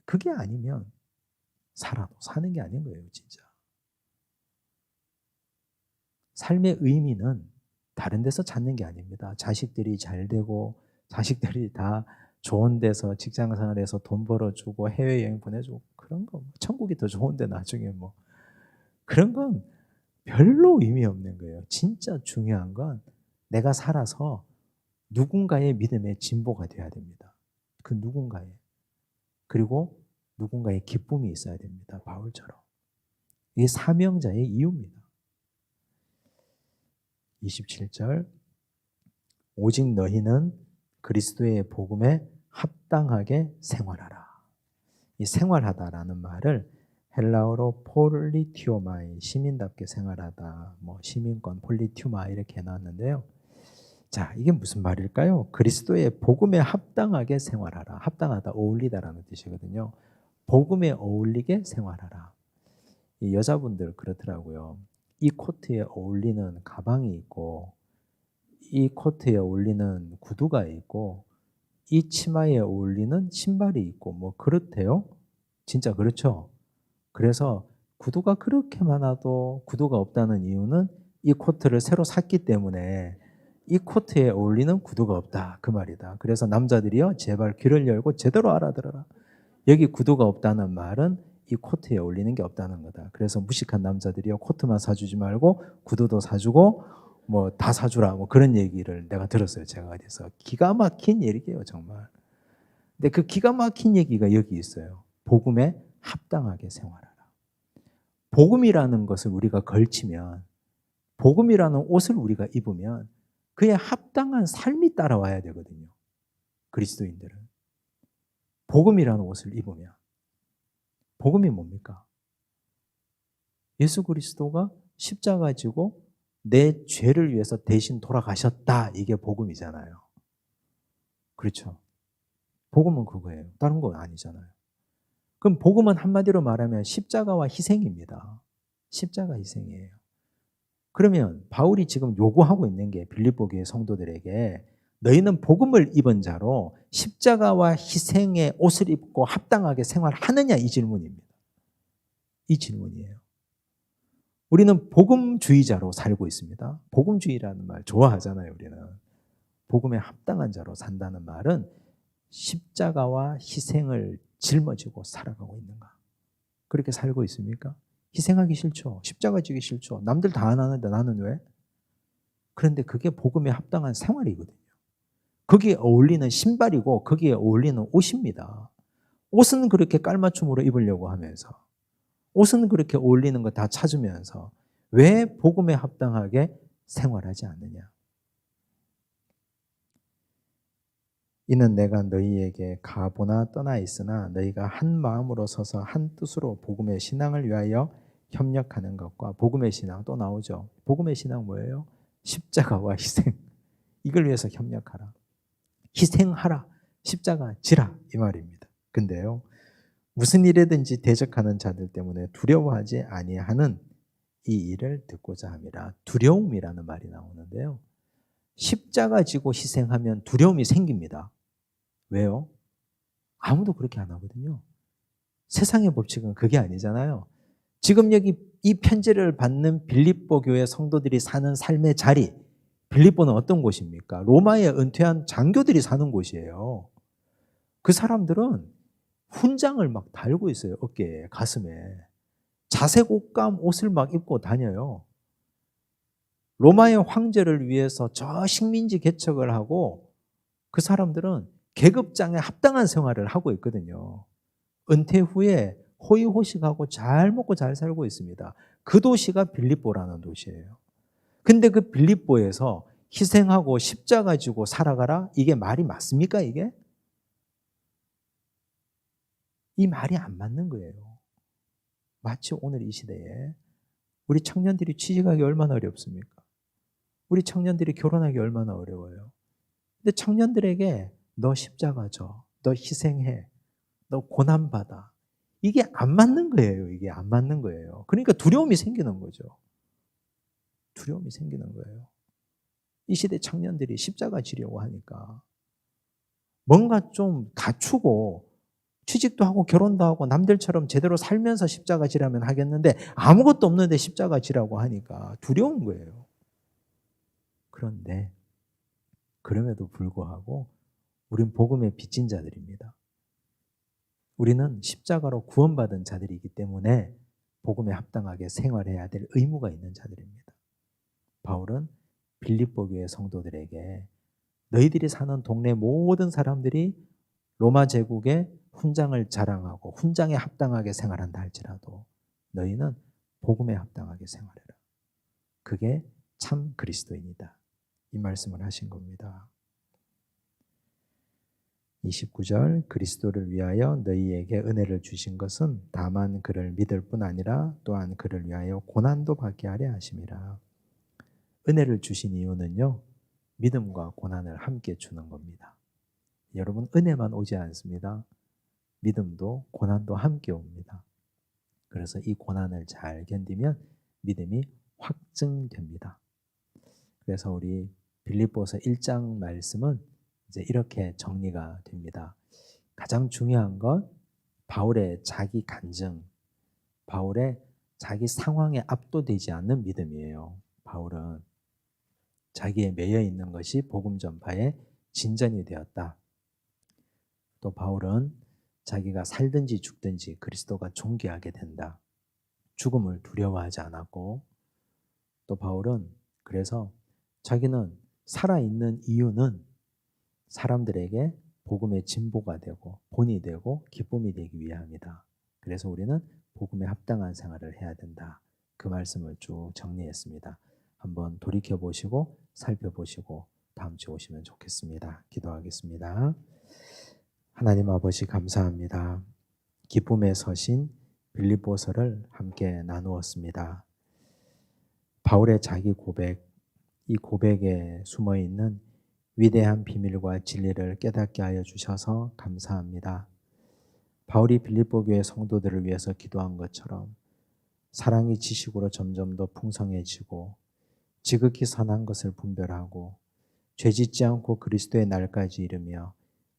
그게 아니면 살아도 사는 게 아닌 거예요, 진짜. 삶의 의미는 다른 데서 찾는 게 아닙니다. 자식들이 잘 되고 자식들이 다 좋은 데서 직장 생활해서 돈 벌어주고 해외여행 보내주고 그런 거 천국이 더 좋은데 나중에 뭐 그런 건 별로 의미 없는 거예요. 진짜 중요한 건 내가 살아서 누군가의 믿음의 진보가 돼야 됩니다. 그 누군가의. 그리고 누군가의 기쁨이 있어야 됩니다. 바울처럼. 이게 사명자의 이유입니다. 27절 오직 너희는 그리스도의 복음에 합당하게 생활하라. 이 생활하다라는 말을 헬라어로 폴리티오마이, 시민답게 생활하다, 뭐 시민권 폴리티우마 이렇게 해놨는데요. 자, 이게 무슨 말일까요? 그리스도의 복음에 합당하게 생활하라. 합당하다, 어울리다라는 뜻이거든요. 복음에 어울리게 생활하라. 이 여자분들 그렇더라고요. 이 코트에 어울리는 가방이 있고 이 코트에 어울리는 구두가 있고 이 치마에 어울리는 신발이 있고 뭐 그렇대요. 진짜 그렇죠. 그래서 구두가 그렇게 많아도 구두가 없다는 이유는 이 코트를 새로 샀기 때문에 이 코트에 어울리는 구두가 없다 그 말이다. 그래서 남자들이요 제발 귀를 열고 제대로 알아들어라. 여기 구두가 없다는 말은 이 코트에 어울리는 게 없다는 거다. 그래서 무식한 남자들이요 코트만 사주지 말고 구두도 사주고 뭐 다 사주라 뭐 그런 얘기를 내가 들었어요. 제가 어디서. 기가 막힌 얘기예요 정말. 근데 그 기가 막힌 얘기가 여기 있어요. 복음에 합당하게 생활하라. 복음이라는 것을 우리가 걸치면 복음이라는 옷을 우리가 입으면 그에 합당한 삶이 따라와야 되거든요. 그리스도인들은. 복음이라는 옷을 입으면. 복음이 뭡니까? 예수 그리스도가 십자가 지고 내 죄를 위해서 대신 돌아가셨다. 이게 복음이잖아요. 그렇죠. 복음은 그거예요. 다른 건 아니잖아요. 그럼 복음은 한마디로 말하면 십자가와 희생입니다. 십자가 희생이에요. 그러면 바울이 지금 요구하고 있는 게 빌립보 교회 성도들에게 너희는 복음을 입은 자로 십자가와 희생의 옷을 입고 합당하게 생활하느냐 이 질문입니다. 이 질문이에요. 우리는 복음주의자로 살고 있습니다. 복음주의라는 말 좋아하잖아요, 우리는. 복음에 합당한 자로 산다는 말은 십자가와 희생을 짊어지고 살아가고 있는가? 그렇게 살고 있습니까? 희생하기 싫죠. 십자가 지기 싫죠. 남들 다 안 하는데 나는 왜? 그런데 그게 복음에 합당한 생활이거든요. 거기에 어울리는 신발이고 거기에 어울리는 옷입니다. 옷은 그렇게 깔맞춤으로 입으려고 하면서 옷은 그렇게 어울리는 거 다 찾으면서 왜 복음에 합당하게 생활하지 않느냐? 이는 내가 너희에게 가보나 떠나 있으나 너희가 한 마음으로 서서 한 뜻으로 복음의 신앙을 위하여 협력하는 것과 복음의 신앙 또 나오죠. 복음의 신앙 뭐예요? 십자가와 희생. 이걸 위해서 협력하라. 희생하라. 십자가 지라 이 말입니다. 근데요. 무슨 일에든지 대적하는 자들 때문에 두려워하지 아니하는 이 일을 듣고자 함이라. 두려움이라는 말이 나오는데요. 십자가 지고 희생하면 두려움이 생깁니다. 왜요? 아무도 그렇게 안 하거든요. 세상의 법칙은 그게 아니잖아요. 지금 여기 이 편지를 받는 빌립보 교회 성도들이 사는 삶의 자리, 빌립보는 어떤 곳입니까? 로마에 은퇴한 장교들이 사는 곳이에요. 그 사람들은 훈장을 막 달고 있어요. 어깨에, 가슴에. 자색 옷감 옷을 막 입고 다녀요. 로마의 황제를 위해서 저 식민지 개척을 하고 그 사람들은 계급장에 합당한 생활을 하고 있거든요. 은퇴 후에 호의호식하고 잘 먹고 잘 살고 있습니다. 그 도시가 빌립보라는 도시예요. 근데 그 빌립보에서 희생하고 십자가 지고 살아가라? 이게 말이 맞습니까 이게? 이 말이 안 맞는 거예요. 마치 오늘 이 시대에 우리 청년들이 취직하기 얼마나 어렵습니까? 우리 청년들이 결혼하기 얼마나 어려워요. 근데 청년들에게 너 십자가 져, 너 희생해, 너 고난받아. 이게 안 맞는 거예요. 이게 안 맞는 거예요. 그러니까 두려움이 생기는 거죠. 두려움이 생기는 거예요. 이 시대 청년들이 십자가 지려고 하니까 뭔가 좀 갖추고 취직도 하고 결혼도 하고 남들처럼 제대로 살면서 십자가 지라면 하겠는데 아무것도 없는데 십자가 지라고 하니까 두려운 거예요. 그런데 그럼에도 불구하고 우린 복음의 빚진 자들입니다. 우리는 십자가로 구원받은 자들이기 때문에 복음에 합당하게 생활해야 될 의무가 있는 자들입니다. 바울은 빌립보 교회 성도들에게 너희들이 사는 동네 모든 사람들이 로마 제국의 훈장을 자랑하고 훈장에 합당하게 생활한다 할지라도 너희는 복음에 합당하게 생활해라. 그게 참 그리스도인이다. 이 말씀을 하신 겁니다. 29절 그리스도를 위하여 너희에게 은혜를 주신 것은 다만 그를 믿을 뿐 아니라 또한 그를 위하여 고난도 받게 하려 하심이라. 은혜를 주신 이유는요. 믿음과 고난을 함께 주는 겁니다. 여러분 은혜만 오지 않습니다. 믿음도 고난도 함께 옵니다. 그래서 이 고난을 잘 견디면 믿음이 확증됩니다. 그래서 우리 빌립보서 1장 말씀은 이제 이렇게 정리가 됩니다. 가장 중요한 건 바울의 자기 간증, 바울의 자기 상황에 압도되지 않는 믿음이에요. 바울은 자기에 매여 있는 것이 복음 전파의 진전이 되었다. 또 바울은 자기가 살든지 죽든지 그리스도가 존귀하게 된다. 죽음을 두려워하지 않았고 또 바울은 그래서 자기는 살아있는 이유는 사람들에게 복음의 진보가 되고 본이 되고 기쁨이 되기 위함이다. 그래서 우리는 복음에 합당한 생활을 해야 된다. 그 말씀을 쭉 정리했습니다. 한번 돌이켜보시고 살펴보시고 다음 주에 오시면 좋겠습니다. 기도하겠습니다. 하나님 아버지 감사합니다. 기쁨의 서신 빌립보서를 함께 나누었습니다. 바울의 자기 고백, 이 고백에 숨어있는 위대한 비밀과 진리를 깨닫게 하여 주셔서 감사합니다. 바울이 빌립보 교회 성도들을 위해서 기도한 것처럼 사랑이 지식으로 점점 더 풍성해지고 지극히 선한 것을 분별하고 죄짓지 않고 그리스도의 날까지 이르며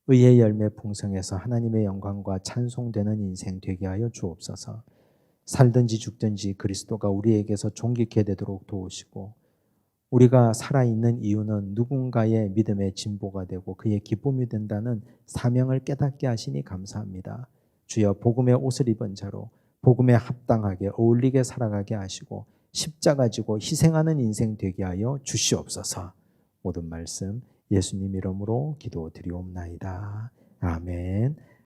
의의 열매 풍성해서 하나님의 영광과 찬송되는 인생 되게 하여 주옵소서. 살든지 죽든지 그리스도가 우리에게서 존귀케 되도록 도우시고 우리가 살아있는 이유는 누군가의 믿음의 진보가 되고 그의 기쁨이 된다는 사명을 깨닫게 하시니 감사합니다. 주여 복음의 옷을 입은 자로 복음에 합당하게 어울리게 살아가게 하시고 십자가 지고 희생하는 인생 되게 하여 주시옵소서. 모든 말씀 예수님 이름으로 기도드리옵나이다. 아멘.